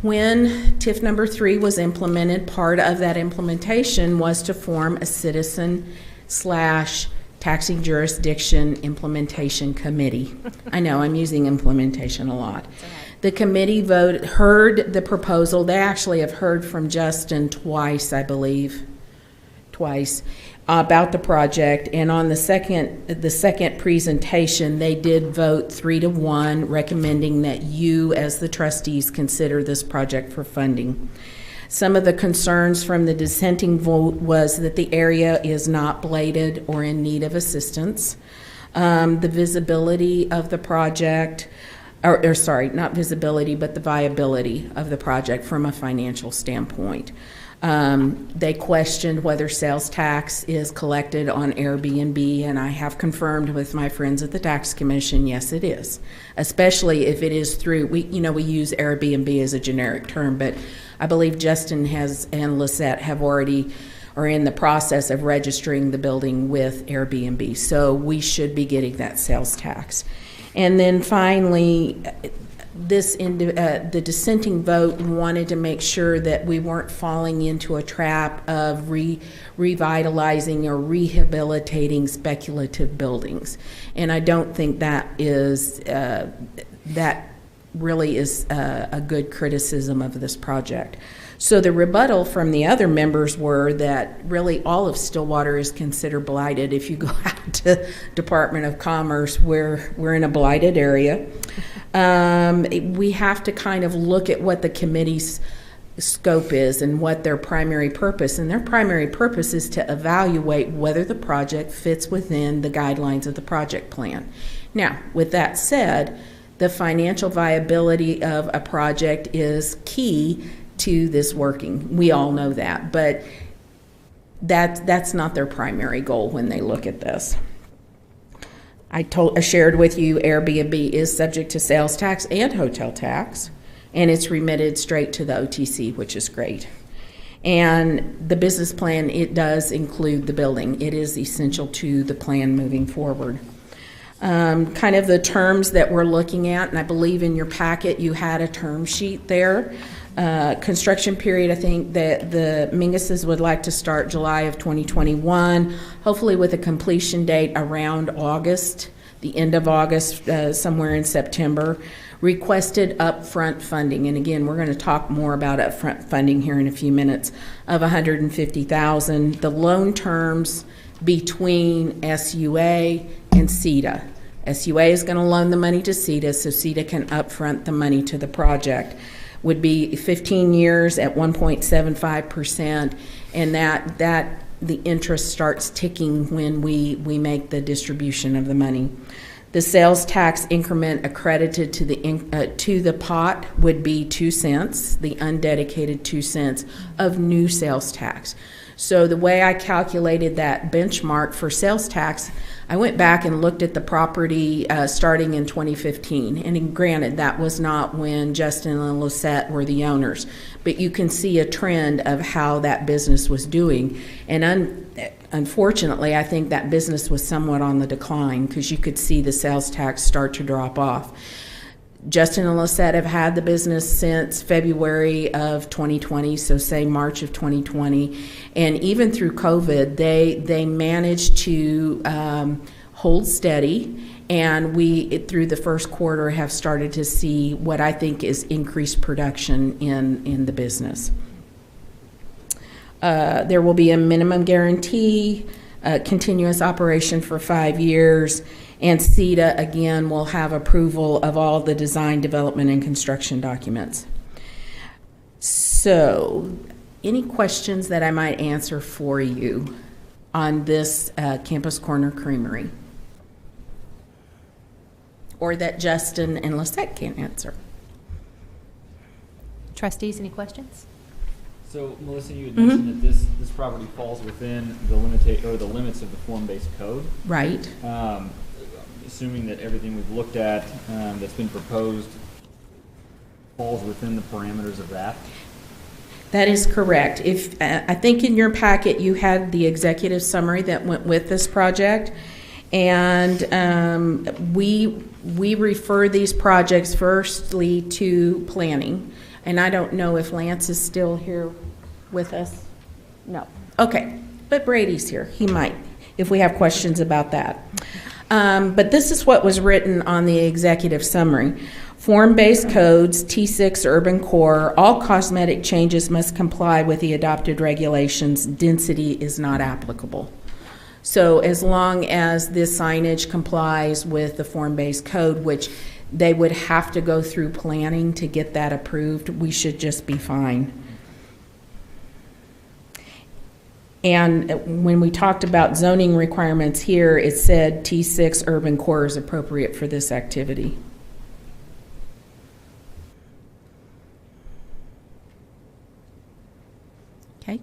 when TIF number 3 was implemented, part of that implementation was to form a citizen/taxing jurisdiction implementation committee. I know I'm using implementation a lot. The committee heard the proposal. They actually have heard from Justin twice, I believe, about the project. And on the second presentation, they did vote 3-1, recommending that you, as the trustees, consider this project for funding. Some of the concerns from the dissenting vote was that the area is not bladed or in need of assistance. The visibility of the project, or sorry, not visibility, but the viability of the project from a financial standpoint. They questioned whether sales tax is collected on Airbnb, and I have confirmed with my friends at the Tax Commission, yes, it is. Especially if it is through, we use Airbnb as a generic term, but I believe Justin and Lisette are in the process of registering the building with Airbnb, so we should be getting that sales tax. And then finally, the dissenting vote wanted to make sure that we weren't falling into a trap of revitalizing or rehabilitating speculative buildings. And I don't think that really is a good criticism of this project. So the rebuttal from the other members were that really all of Stillwater is considered blighted. If you go out to Department of Commerce, we're in a blighted area. We have to kind of look at what the committee's scope is and what their primary purpose. And their primary purpose is to evaluate whether the project fits within the guidelines of the project plan. Now, with that said, the financial viability of a project is key to this working. We all know that, but that's not their primary goal when they look at this. I shared with you Airbnb is subject to sales tax and hotel tax, and it's remitted straight to the OTC, which is great. And the business plan, it does include the building. It is essential to the plan moving forward. Kind of the terms that we're looking at, and I believe in your packet you had a term sheet there. Construction period, I think that the Minguses would like to start July of 2021, hopefully with a completion date around August, the end of August, somewhere in September. Requested upfront funding, and again, we're going to talk more about upfront funding here in a few minutes, of $150,000. The loan terms between SUA and SEDA. SUA is going to loan the money to SEDA, so SEDA can upfront the money to the project. Would be 15 years at 1.75%, and that the interest starts ticking when we make the distribution of the money. The sales tax increment accredited to the pot would be 2 cents, the undedicated 2 cents of new sales tax. So the way I calculated that benchmark for sales tax, I went back and looked at the property starting in 2015. And granted, that was not when Justin and Lisette were the owners. But you can see a trend of how that business was doing. And unfortunately, I think that business was somewhat on the decline because you could see the sales tax start to drop off. Justin and Lisette have had the business since February of 2020, so say March of 2020. And even through COVID, they managed to hold steady. And we, through the first quarter, have started to see what I think is increased production in the business. There will be a minimum guarantee, continuous operation for 5 years, and SEDA, again, will have approval of all the design, development, and construction documents. So, any questions that I might answer for you on this Campus Corner Creamery? Or that Justin and Lisette can answer? Trustees, any questions? So, Melissa, you had mentioned that this property falls within the limits of the form-based code. Right. Assuming that everything we've looked at that's been proposed falls within the parameters of that. That is correct. If I think in your packet you had the executive summary that went with this project, and we refer these projects firstly to planning. And I don't know if Lance is still here with us. No. Okay. But Brady's here. He might, if we have questions about that. But this is what was written on the executive summary. Form-based codes, T6 urban core, all cosmetic changes must comply with the adopted regulations. Density is not applicable. So as long as this signage complies with the form-based code, which they would have to go through planning to get that approved, we should just be fine. And when we talked about zoning requirements here, it said T6 urban core is appropriate for this activity. Okay.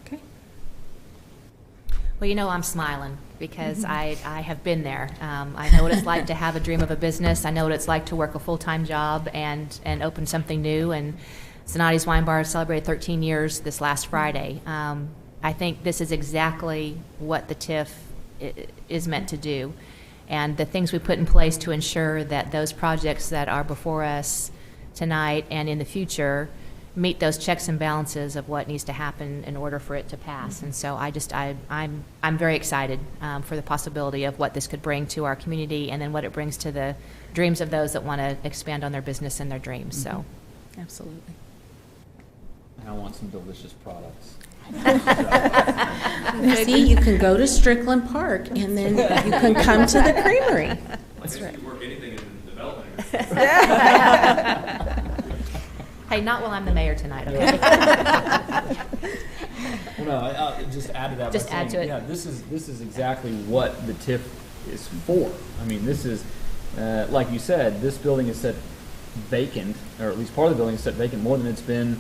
Okay. Well, you know I'm smiling because I have been there. I know what it's like to have a dream of a business. I know what it's like to work a full-time job and open something new. And Zanotti's Wine Bar celebrated 13 years this last Friday. I think this is exactly what the TIF is meant to do. And the things we put in place to ensure that those projects that are before us tonight and in the future meet those checks and balances of what needs to happen in order for it to pass. And so I'm very excited for the possibility of what this could bring to our community and then what it brings to the dreams of those that want to expand on their business and their dreams. So, absolutely. I want some delicious products. See, you can go to Strickland Park and then you can come to the creamery. That's right. You work anything in development. Hey, not while I'm the mayor tonight, okay? Well, no, I'll just add to that. Just add to it. Yeah, this is exactly what the TIF is for. I mean, this is, like you said, this building is set vacant, or at least part of the building is set vacant more than it's been,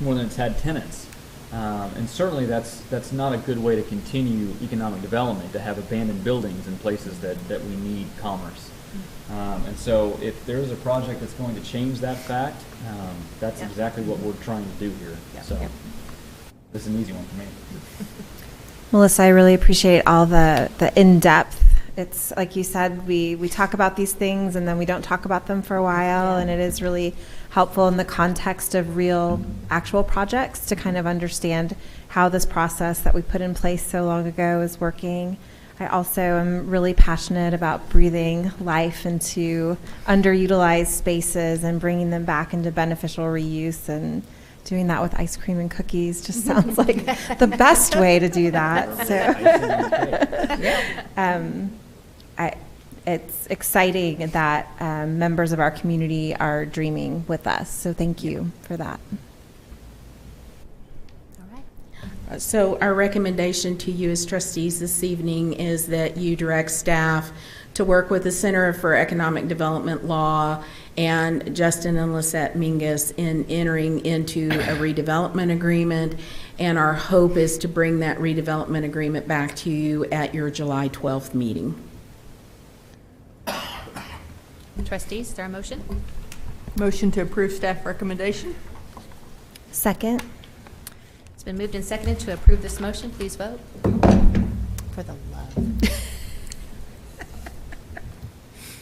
more than it's had tenants. And certainly that's not a good way to continue economic development, to have abandoned buildings in places that we need commerce. And so if there is a project that's going to change that fact, that's exactly what we're trying to do here. So this is an easy one for me. Melissa, I really appreciate all the in-depth. It's like you said, we talk about these things and then we don't talk about them for a while, and it is really helpful in the context of real, actual projects to kind of understand how this process that we put in place so long ago is working. I also am really passionate about breathing life into underutilized spaces and bringing them back into beneficial reuse, and doing that with ice cream and cookies just sounds like the best way to do that. So, it's exciting that members of our community are dreaming with us. So thank you for that. So our recommendation to you as trustees this evening is that you direct staff to work with the Center for Economic Development Law and Justin and Lisette Mingus in entering into a redevelopment agreement. And our hope is to bring that redevelopment agreement back to you at your July 12th meeting. Trustees, is there a motion? Motion to approve staff recommendation. Second. It's been moved and seconded to approve this motion. Please vote. For the love.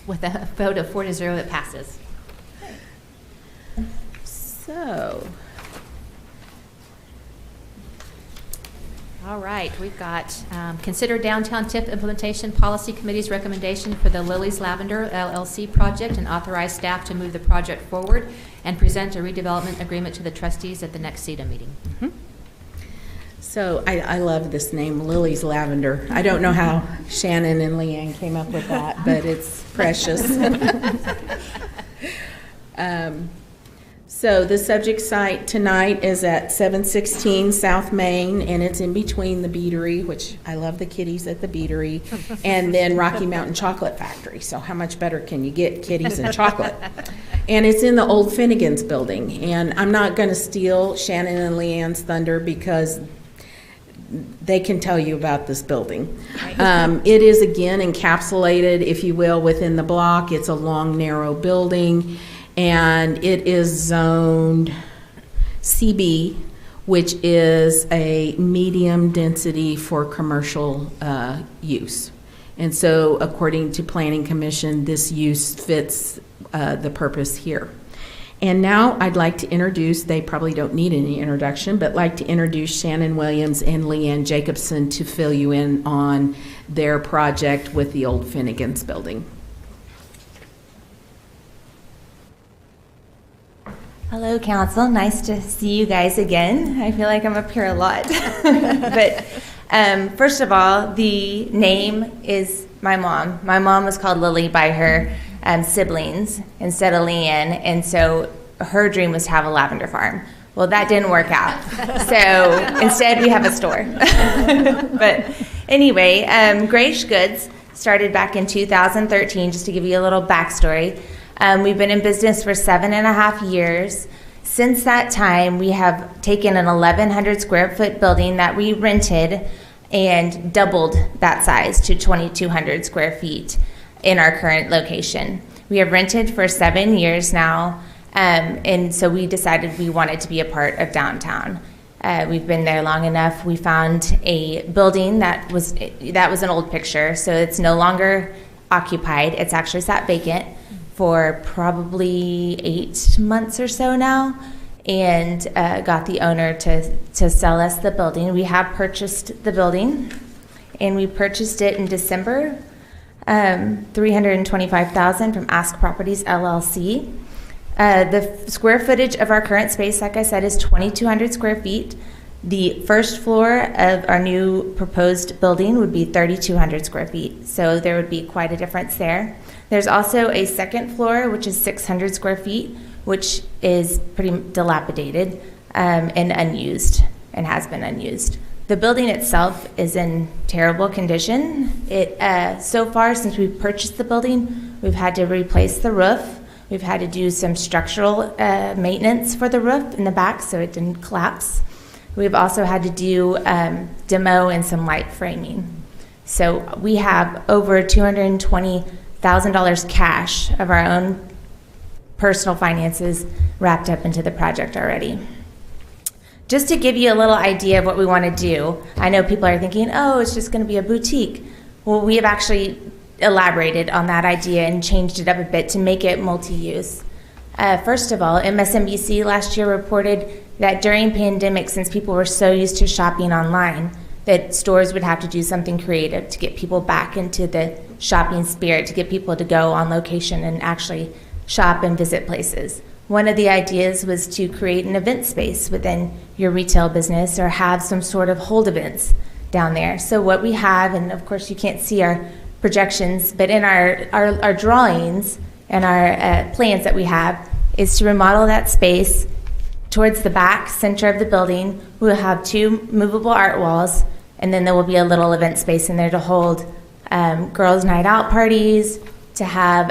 With a vote of 4-0, it passes. So, All right, we've got consider downtown Tif implementation policy committee's recommendation for the Lily's Lavender LLC project and authorize staff to move the project forward and present a redevelopment agreement to the trustees at the next SEDA meeting. so I love this name, Lily's Lavender. I don't know how Shannon and Leanne came up with that, but it's precious. So the subject site tonight is at 716 South Main, and it's in between the Beatery, which I love the kitties at the Beatery, and then Rocky Mountain Chocolate Factory. So how much better can you get, kitties and chocolate? And it's in the old Finnegan's building. And I'm not going to steal Shannon and Leanne's thunder because they can tell you about this building. It is, again, encapsulated, if you will, within the block. It's a long, narrow building. And it is zoned CB, which is a medium density for commercial use. And so according to Planning Commission, this use fits the purpose here. And now I'd like to introduce, they probably don't need any introduction, but like to introduce Shannon Williams and Leanne Jacobson to fill you in on their project with the old Finnegan's building. Hello, Council. Nice to see you guys again. I feel like I'm up here a lot. But first of all, the name is my mom. My mom was called Lily by her siblings instead of Leanne, and so her dream was to have a lavender farm. Well, that didn't work out. So instead, we have a store. But anyway, Grace Goods started back in 2013, just to give you a little backstory. We've been in business for 7.5 years. Since that time, we have taken an 1,100 square foot building that we rented and doubled that size to 2,200 square feet in our current location. We have rented for 7 years now, and so we decided we wanted to be a part of downtown. We've been there long enough. We found a building that was an old picture, so it's no longer occupied. It's actually sat vacant for probably 8 months or so now, and got the owner to sell us the building. We have purchased the building, and we purchased it in December, $325,000 from Ask Properties LLC. The square footage of our current space, like I said, is 2,200 square feet. The first floor of our new proposed building would be 3,200 square feet, so there would be quite a difference there. There's also a second floor, which is 600 square feet, which is pretty dilapidated and unused, and has been unused. The building itself is in terrible condition. So far, since we've purchased the building, we've had to replace the roof. We've had to do some structural maintenance for the roof in the back so it didn't collapse. We've also had to do demo and some light framing. So we have over $220,000 cash of our own personal finances wrapped up into the project already. Just to give you a little idea of what we want to do, I know people are thinking, oh, it's just going to be a boutique. Well, we have actually elaborated on that idea and changed it up a bit to make it multi-use. First of all, MSNBC last year reported that during pandemic, since people were so used to shopping online, that stores would have to do something creative to get people back into the shopping spirit, to get people to go on location and actually shop and visit places. One of the ideas was to create an event space within your retail business or have some sort of hold events down there. So what we have, and of course you can't see our projections, but in our drawings and our plans that we have, is to remodel that space towards the back center of the building. We'll have 2 movable art walls, and then there will be a little event space in there to hold girls' night out parties, to have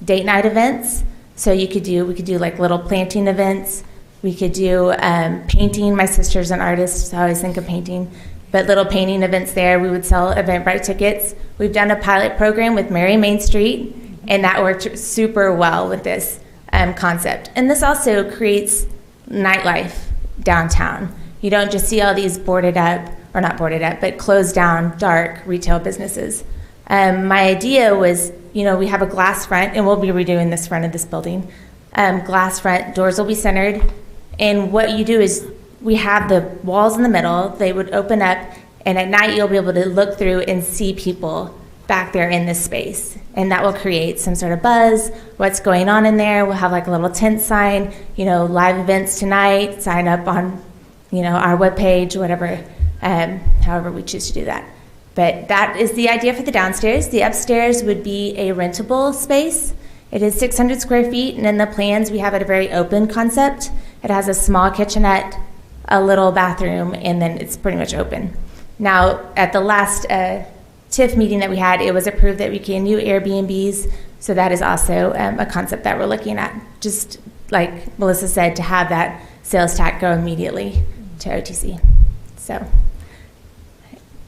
date night events. So we could do like little planting events. We could do painting. My sister's an artist, so I always think of painting. But little painting events there. We would sell Eventbrite tickets. We've done a pilot program with Mary Main Street, and that worked super well with this concept. And this also creates nightlife downtown. You don't just see all these boarded up, or not boarded up, but closed down, dark retail businesses. My idea was we have a glass front, and we'll be redoing this front of this building. Glass front, doors will be centered. And what you do is we have the walls in the middle, they would open up, and at night you'll be able to look through and see people back there in this space. And that will create some sort of buzz, what's going on in there. We'll have like a little tent sign, live events tonight, sign up on, our webpage, whatever, however we choose to do that. But that is the idea for the downstairs. The upstairs would be a rentable space. It is 600 square feet, and in the plans we have it a very open concept. It has a small kitchenette, a little bathroom, and then it's pretty much open. Now, at the last TIF meeting that we had, it was approved that we can do Airbnbs, so that is also a concept that we're looking at. Just like Melissa said, to have that sales tax go immediately to OTC. So,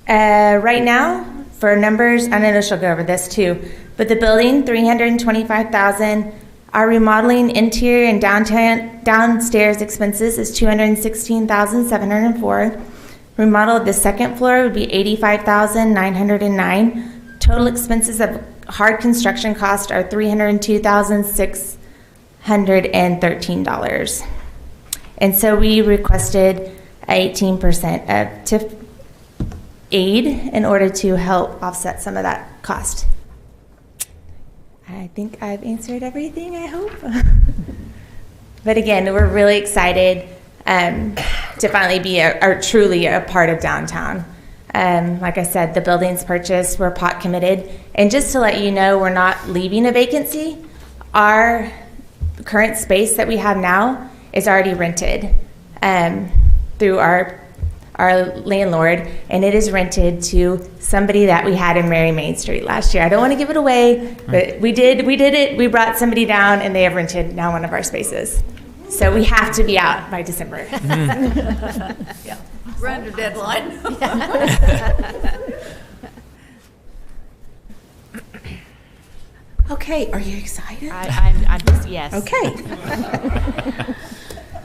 right now, for numbers, I know she'll go over this too, but the building, $325,000. Our remodeling interior and downstairs expenses is $216,704. Remodel of the second floor would be $85,909. Total expenses of hard construction cost are $302,613. And so we requested 18% of TIF aid in order to help offset some of that cost. I think I've answered everything, I hope. But again, we're really excited to finally be truly a part of downtown. Like I said, the building's purchased, we're pot committed. And just to let you know, we're not leaving a vacancy. Our current space that we have now is already rented through our landlord, and it is rented to somebody that we had in Mary Main Street last year. I don't want to give it away, but we did it. We brought somebody down, and they have rented now one of our spaces. So we have to be out by December. Yeah. We're under deadline. Okay, are you excited? I'm just, yes. Okay.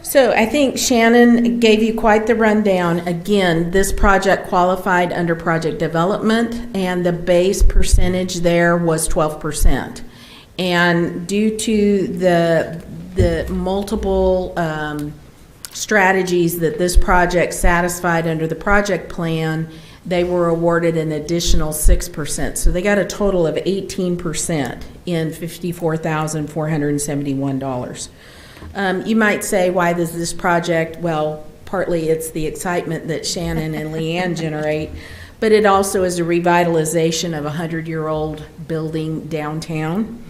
So I think Shannon gave you quite the rundown. Again, this project qualified under project development, and the base percentage there was 12%. And due to the multiple strategies that this project satisfied under the project plan, they were awarded an additional 6%. So they got a total of 18% in $54,471. You might say, why does this project? Well, partly it's the excitement that Shannon and Leanne generate, but it also is a revitalization of a 100-year-old building downtown.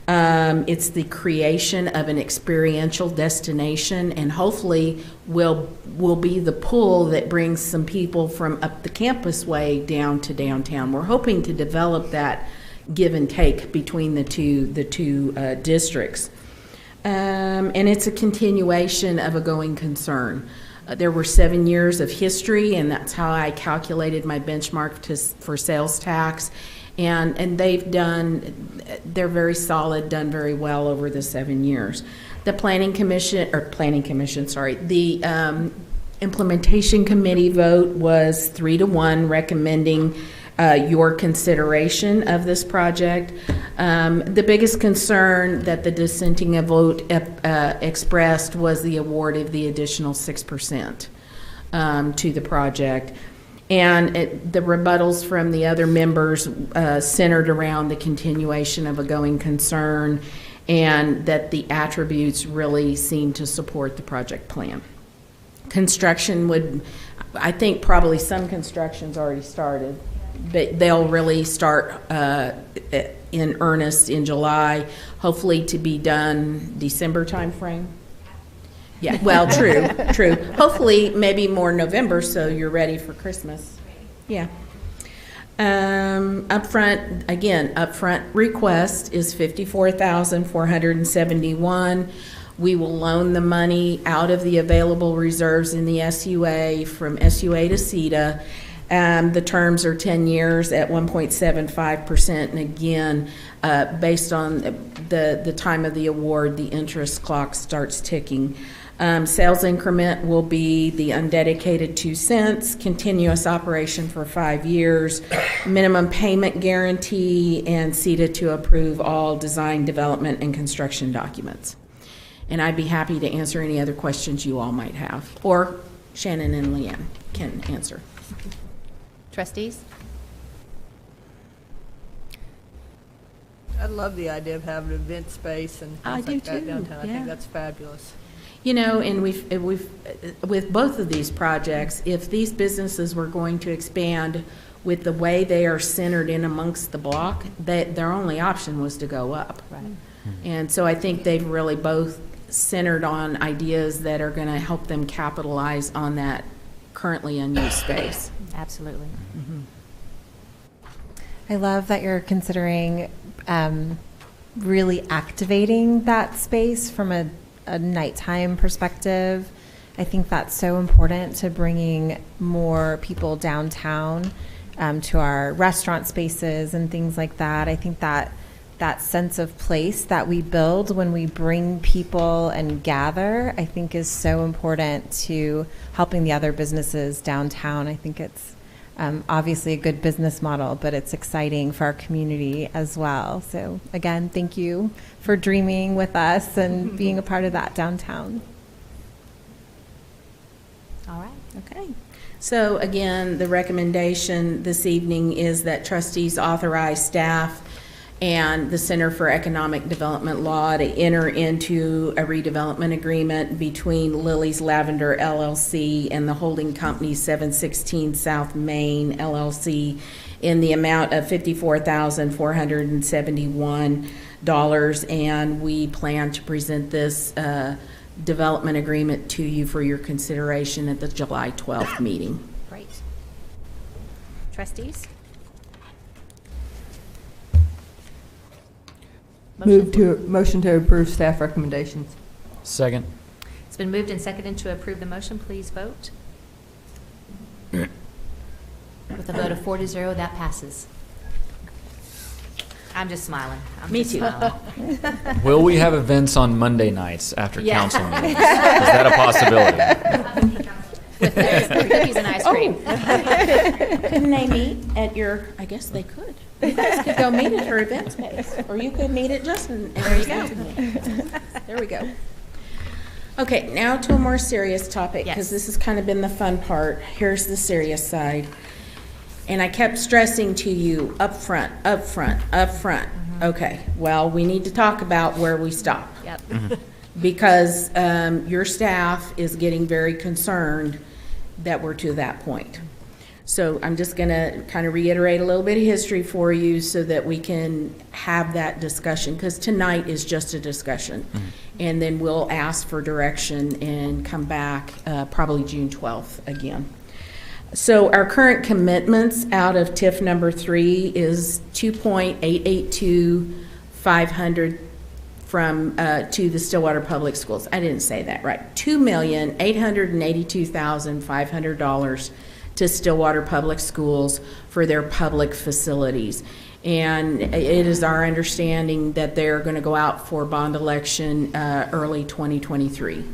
It's the creation of an experiential destination, and hopefully will be the pull that brings some people from up the campus way down to downtown. We're hoping to develop that give and take between the two districts. And it's a continuation of a going concern. There were 7 years of history, and that's how I calculated my benchmark for sales tax. And they're very solid, done very well over the 7 years. The the implementation committee vote was 3-1, recommending your consideration of this project. The biggest concern that the dissenting vote expressed was the award of the additional 6% to the project. And the rebuttals from the other members centered around the continuation of a going concern, and that the attributes really seem to support the project plan. Construction I think probably some construction's already started, but they'll really start in earnest in July, hopefully to be done December timeframe. Yeah, well, true. Hopefully, maybe more November, so you're ready for Christmas. Yeah. Upfront request is $54,471. We will loan the money out of the available reserves in the SUA from SUA to SEDA. The terms are 10 years at 1.75%, and again, based on the time of the award, the interest clock starts ticking. Sales increment will be the undedicated 2 cents, continuous operation for 5 years, minimum payment guarantee, and SEDA to approve all design, development, and construction documents. And I'd be happy to answer any other questions you all might have, or Shannon and Leanne can answer. Trustees? I love the idea of having an event space and I things do like that too, downtown. I yeah. think that's fabulous. You know, and we've with both of these projects, if these businesses were going to expand with the way they are centered in amongst the block, their only option was to go up. Right. And so I think they've really both centered on ideas that are going to help them capitalize on that currently unused space. Absolutely. I love that you're considering really activating that space from a nighttime perspective. I think that's so important to bringing more people downtown to our restaurant spaces and things like that. I think that sense of place that we build when we bring people and gather, I think is so important to helping the other businesses downtown. I think it's obviously a good business model, but it's exciting for our community as well. So again, thank you for dreaming with us and being a part of that downtown. All right. Okay. So again, the recommendation this evening is that trustees authorize staff and the Center for Economic Development Law to enter into a redevelopment agreement between Lily's Lavender LLC and the holding company 716 South Main LLC in the amount of $54,471, and we plan to present this development agreement to you for your consideration at the July 12th meeting. Great. Trustees? Motion to approve staff recommendations. Second. It's been moved and seconded to approve the motion. Please vote. With a vote of 4-0, that passes. I'm just smiling. Me too. Will we have events on Monday nights after Yeah. council meetings? Is that a possibility? With cookies and ice cream. Couldn't they meet at your, I guess they could. You guys could go meet at her event space, or you could meet at Justin. There you go. There we go. Okay, now to a more serious topic, because this has kind of been the fun part. Here's the serious side. And I kept stressing to you, up front, up front, up front. Okay, well, we need to talk about where we stop. Yep. Because your staff is getting very concerned that we're to that point. So I'm just going to kind of reiterate a little bit of history for you so that we can have that discussion, because tonight is just a discussion. And then we'll ask for direction and come back probably June 12th again. So our current commitments out of TIF number 3 is $2,882,500 from to the Stillwater Public Schools. I didn't say that right. $2,882,500 to Stillwater Public Schools for their public facilities. And it is our understanding that they're going to go out for bond election early 2023.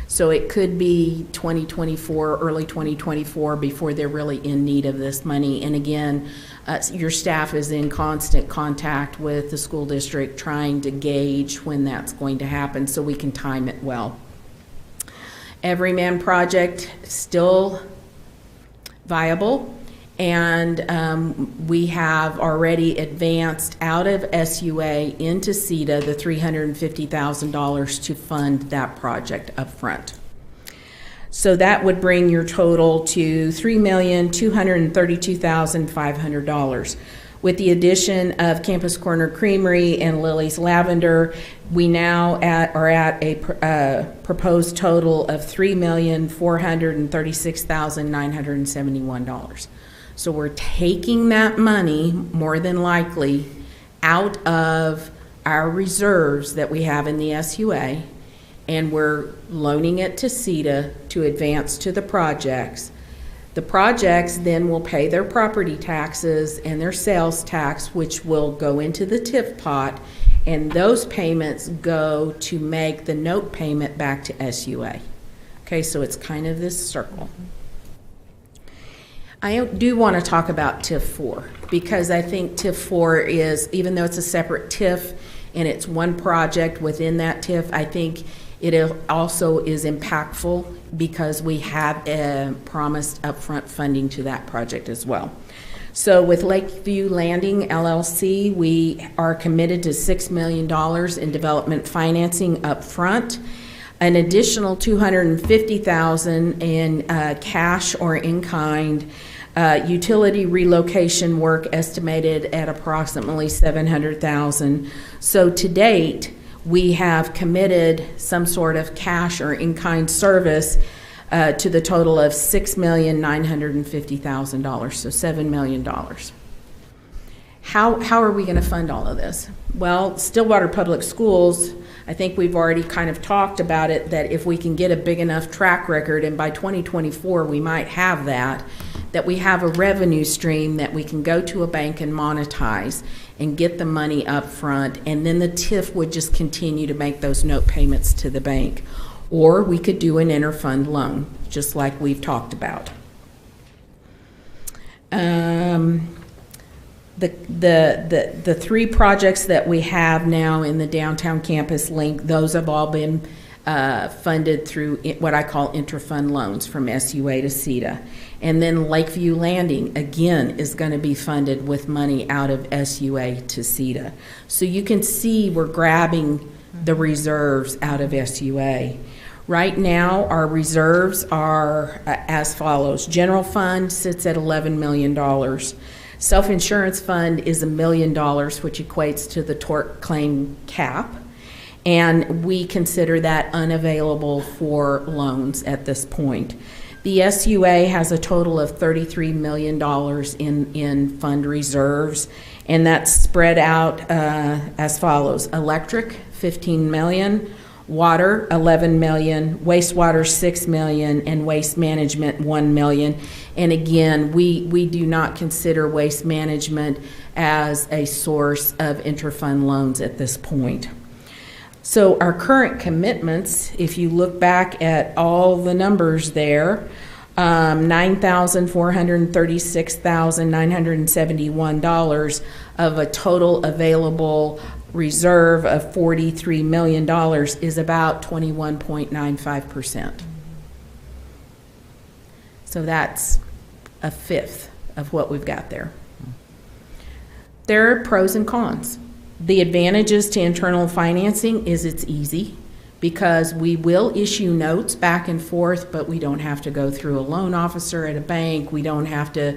So it could be 2024, early 2024, before they're really in need of this money. And again, your staff is in constant contact with the school district trying to gauge when that's going to happen so we can time it well. Everyman project still viable, and we have already advanced out of SUA into SEDA the $350,000 to fund that project up front. So that would bring your total to $3,232,500. With the addition of Campus Corner Creamery and Lily's Lavender, we now are at a proposed total of $3,436,971. So we're taking that money, more than likely, out of our reserves that we have in the SUA, and we're loaning it to SEDA to advance to the projects. The projects then will pay their property taxes and their sales tax, which will go into the TIF pot, and those payments go to make the note payment back to SUA. Okay, so it's kind of this circle. I do want to talk about TIF 4 because I think TIF 4 is, even though it's a separate TIF and it's one project within that TIF, I think it also is impactful because we have promised upfront funding to that project as well. So with Lakeview Landing LLC, we are committed to $6 million in development financing up front, an additional $250,000 in cash or in-kind, utility relocation work estimated at approximately $700,000. So to date, we have committed some sort of cash or in-kind service to the total of $6,950,000, so $7 million. How are we going to fund all of this? Well, Stillwater Public Schools, I think we've already kind of talked about it, that if we can get a big enough track record, and by 2024 we might have that we have a revenue stream that we can go to a bank and monetize and get the money up front, and then the TIF would just continue to make those note payments to the bank. Or we could do an interfund loan, just like we've talked about. The three projects that we have now in the downtown campus link, those have all been funded through what I call interfund loans from SUA to SEDA. And then Lakeview Landing, again, is going to be funded with money out of SUA to SEDA. So you can see we're grabbing the reserves out of SUA. Right now, our reserves are as follows. General fund sits at $11 million. Self-insurance fund is $1 million, which equates to the tort claim cap. And we consider that unavailable for loans at this point. The SUA has a total of $33 million in fund reserves, and that's spread out as follows. Electric, $15 million. Water, $11 million, wastewater, $6 million, and waste management, $1 million. And again, we do not consider waste management as a source of interfund loans at this point. So our current commitments, if you look back at all the numbers there, $9,436,971 of a total available reserve of $43 million is about 21.95%. So that's a fifth of what we've got there. There are pros and cons. The advantages to internal financing is it's easy because we will issue notes back and forth, but we don't have to go through a loan officer at a bank. We don't have to,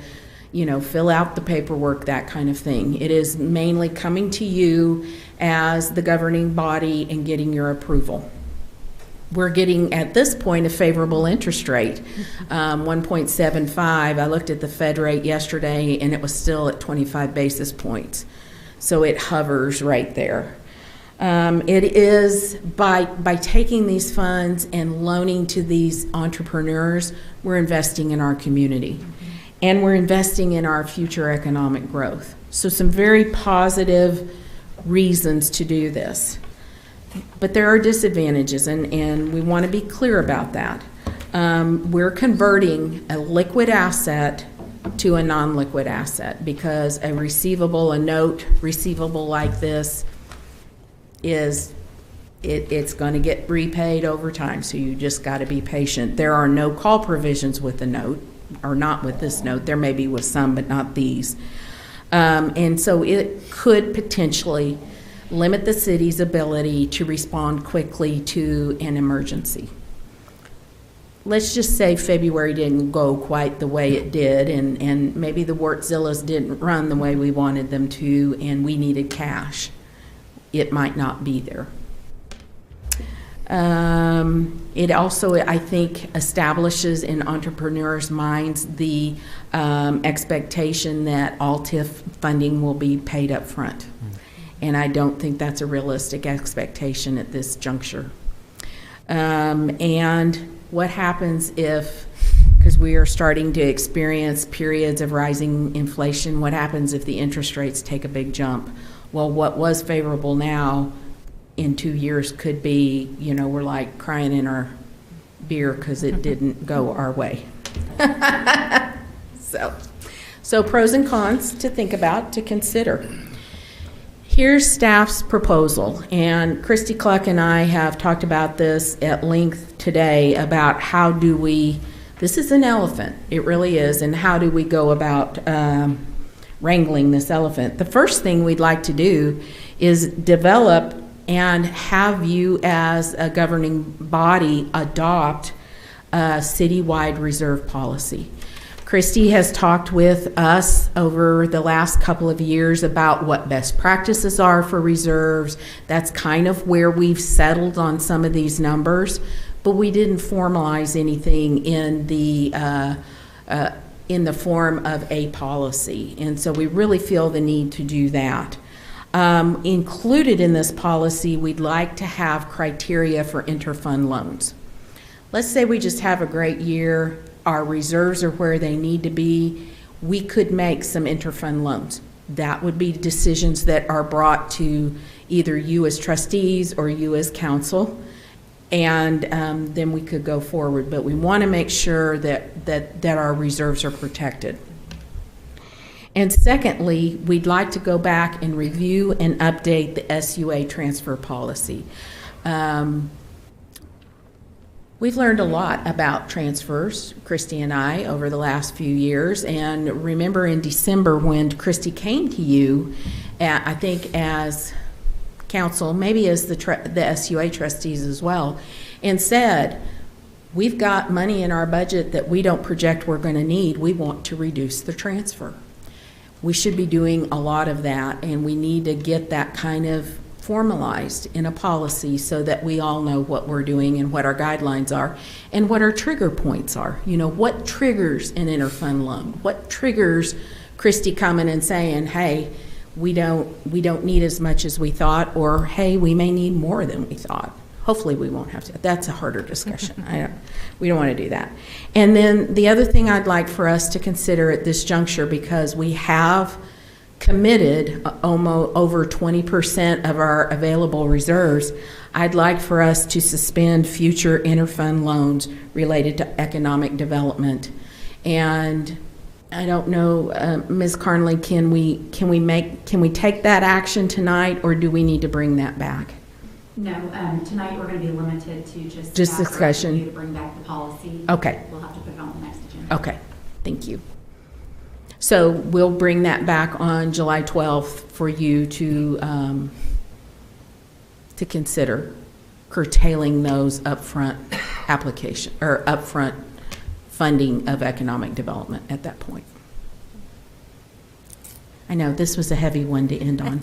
fill out the paperwork, that kind of thing. It is mainly coming to you as the governing body and getting your approval. We're getting, at this point, a favorable interest rate, 1.75. I looked at the Fed rate yesterday, and it was still at 25 basis points. So it hovers right there. It is, by taking these funds and loaning to these entrepreneurs, we're investing in our community. And we're investing in our future economic growth. So some very positive reasons to do this. But there are disadvantages, and we want to be clear about that. We're converting a liquid asset to a non-liquid asset because a note receivable like this it's going to get repaid over time, so you just got to be patient. There are no call provisions with the note, or not with this note. There may be with some, but not these. And so it could potentially limit the city's ability to respond quickly to an emergency. Let's just say February didn't go quite the way it did, and maybe the Wartzillas didn't run the way we wanted them to, and we needed cash. It might not be there. It also, I think, establishes in entrepreneurs' minds the expectation that all TIF funding will be paid up front. And I don't think that's a realistic expectation at this juncture. And what happens if, because we are starting to experience periods of rising inflation, what happens if the interest rates take a big jump? Well, what was favorable now in 2 years could be, we're like crying in our beer because it didn't go our way. So pros and cons to think about, to consider. Here's staff's proposal, and Christy Cluck and I have talked about this at length today about how do we, this is an elephant, it really is, and how do we go about wrangling this elephant. The first thing we'd like to do is develop and have you as a governing body adopt a citywide reserve policy. Christy has talked with us over the last couple of years about what best practices are for reserves. That's kind of where we've settled on some of these numbers, but we didn't formalize anything in the form of a policy. And so we really feel the need to do that. Included in this policy, we'd like to have criteria for interfund loans. Let's say we just have a great year, our reserves are where they need to be, we could make some interfund loans. That would be decisions that are brought to either you as trustees or you as council, and then we could go forward. But we want to make sure that our reserves are protected. And secondly, we'd like to go back and review and update the Sua Transfer Policy. We've learned a lot about transfers, Christy and I, over the last few years. And remember in December when Christy came to you, I think as council, maybe as the SUA trustees as well, and said, we've got money in our budget that we don't project we're going to need. We want to reduce the transfer. We should be doing a lot of that, and we need to get that kind of formalized in a policy so that we all know what we're doing and what our guidelines are and what our trigger points are. You know, what triggers an interfund loan? What triggers Christy coming and saying, hey, we don't need as much as we thought, or hey, we may need more than we thought. Hopefully we won't have to. That's a harder discussion. We don't want to do that. And then the other thing I'd like for us to consider at this juncture, because we have committed almost over 20% of our available reserves, I'd like for us to suspend future interfund loans related to economic development. And I don't know, Ms. Carnley, can we take that action tonight, or do we need to bring that back? No, tonight we're going to be limited to just discussion. To bring back the policy. Okay. We'll have to put it on the next agenda. Okay, thank you. So we'll bring that back on July 12th for you to consider curtailing those upfront application or upfront funding of economic development at that point. I know this was a heavy one to end on.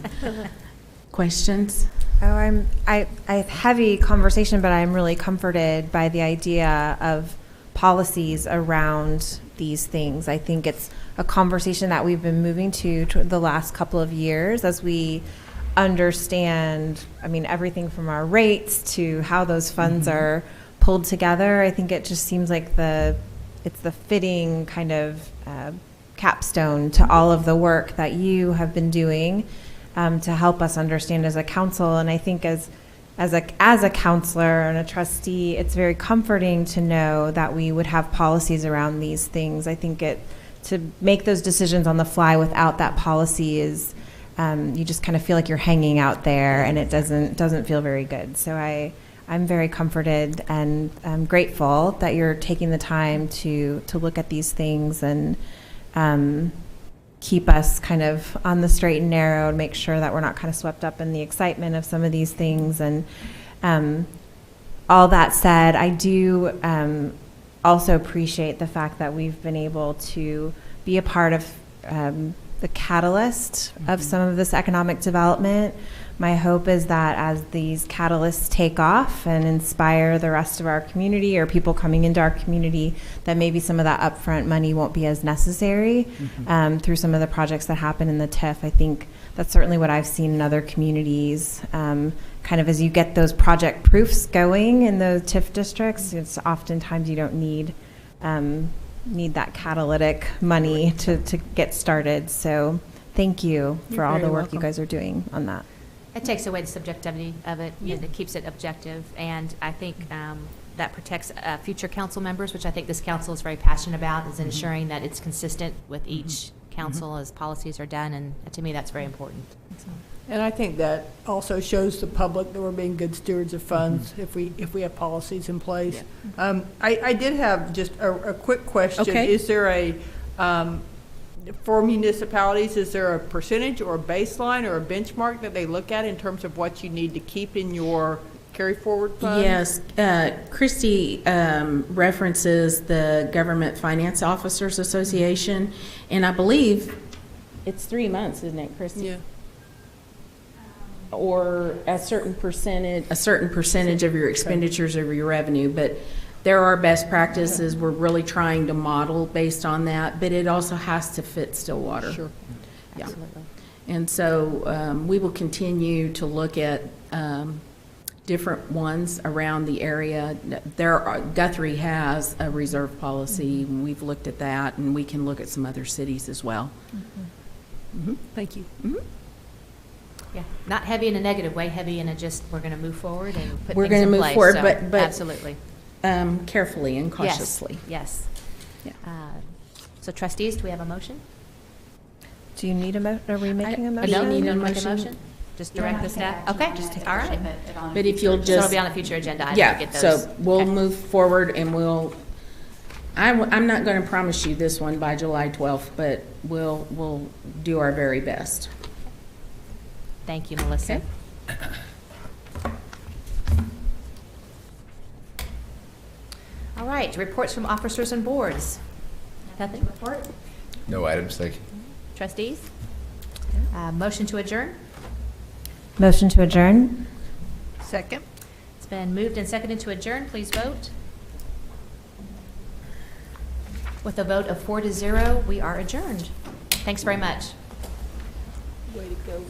Questions? Oh, I have heavy conversation, but I'm really comforted by the idea of policies around these things. I think it's a conversation that we've been moving to the last couple of years as we understand, I mean, everything from our rates to how those funds are pulled together. I think it just seems like it's the fitting kind of capstone to all of the work that you have been doing to help us understand as a council. And I think as a counselor and a trustee, it's very comforting to know that we would have policies around these things. I think to make those decisions on the fly without that policy is you just kind of feel like you're hanging out there, and it doesn't feel very good. So I'm very comforted and I'm grateful that you're taking the time to look at these things and keep us kind of on the straight and narrow and make sure that we're not kind of swept up in the excitement of some of these things. And all that said, I do also appreciate the fact that we've been able to be a part of the catalyst of some of this economic development. My hope is that as these catalysts take off and inspire the rest of our community or people coming into our community, that maybe some of that upfront money won't be as necessary through some of the projects that happen in the TIF. I think that's certainly what I've seen in other communities. Kind of as you get those project proofs going in the TIF districts, it's oftentimes you don't need that catalytic money to get started. So thank you for all the work you guys are doing on that. It takes away the subjectivity of it, and it keeps it objective, and I think that protects future council members, which I think this council is very passionate about, is ensuring that it's consistent with each council as policies are done, and to me, that's very important. So. And I think that also shows the public that we're being good stewards of funds if we have policies in place. Yeah. I did have just a quick question. Okay. Is there a for municipalities, is there a percentage or a baseline or a benchmark that they look at in terms of what you need to keep in your carry forward fund? Yes, Christy references the Government Finance Officers Association, and I believe it's 3 months, isn't it, Christy? Yeah. Or a certain percentage of your expenditures of your revenue, but there are best practices we're really trying to model based on that, but it also has to fit Stillwater. Sure. Yeah. Absolutely. And so we will continue to look at different ones around the area. Guthrie has a reserve policy, and we've looked at that, and we can look at some other cities as well. Thank you. Yeah, not heavy in a negative way, heavy in a just, we're going to move forward and put We're things in going to move place. forward, So, but absolutely. Carefully and cautiously. Yes. Yeah. So trustees, do we have a motion? Do you need are we making a motion? No, need a make a motion. motion? Just direct the staff? Okay, all right. But if you'll just. So it'll be on a future agenda. I Yeah, get those. so we'll move forward and I'm not going to promise you this one by July 12th, but we'll do our very best. Thank you, Melissa. Okay. All right, reports from officers and boards. Nothing to report? No items, thank you. Trustees? Motion to adjourn? Motion to adjourn? Second. It's been moved and seconded to adjourn. Please vote. With a vote of 4-0, we are adjourned. Thanks very much. Way to go.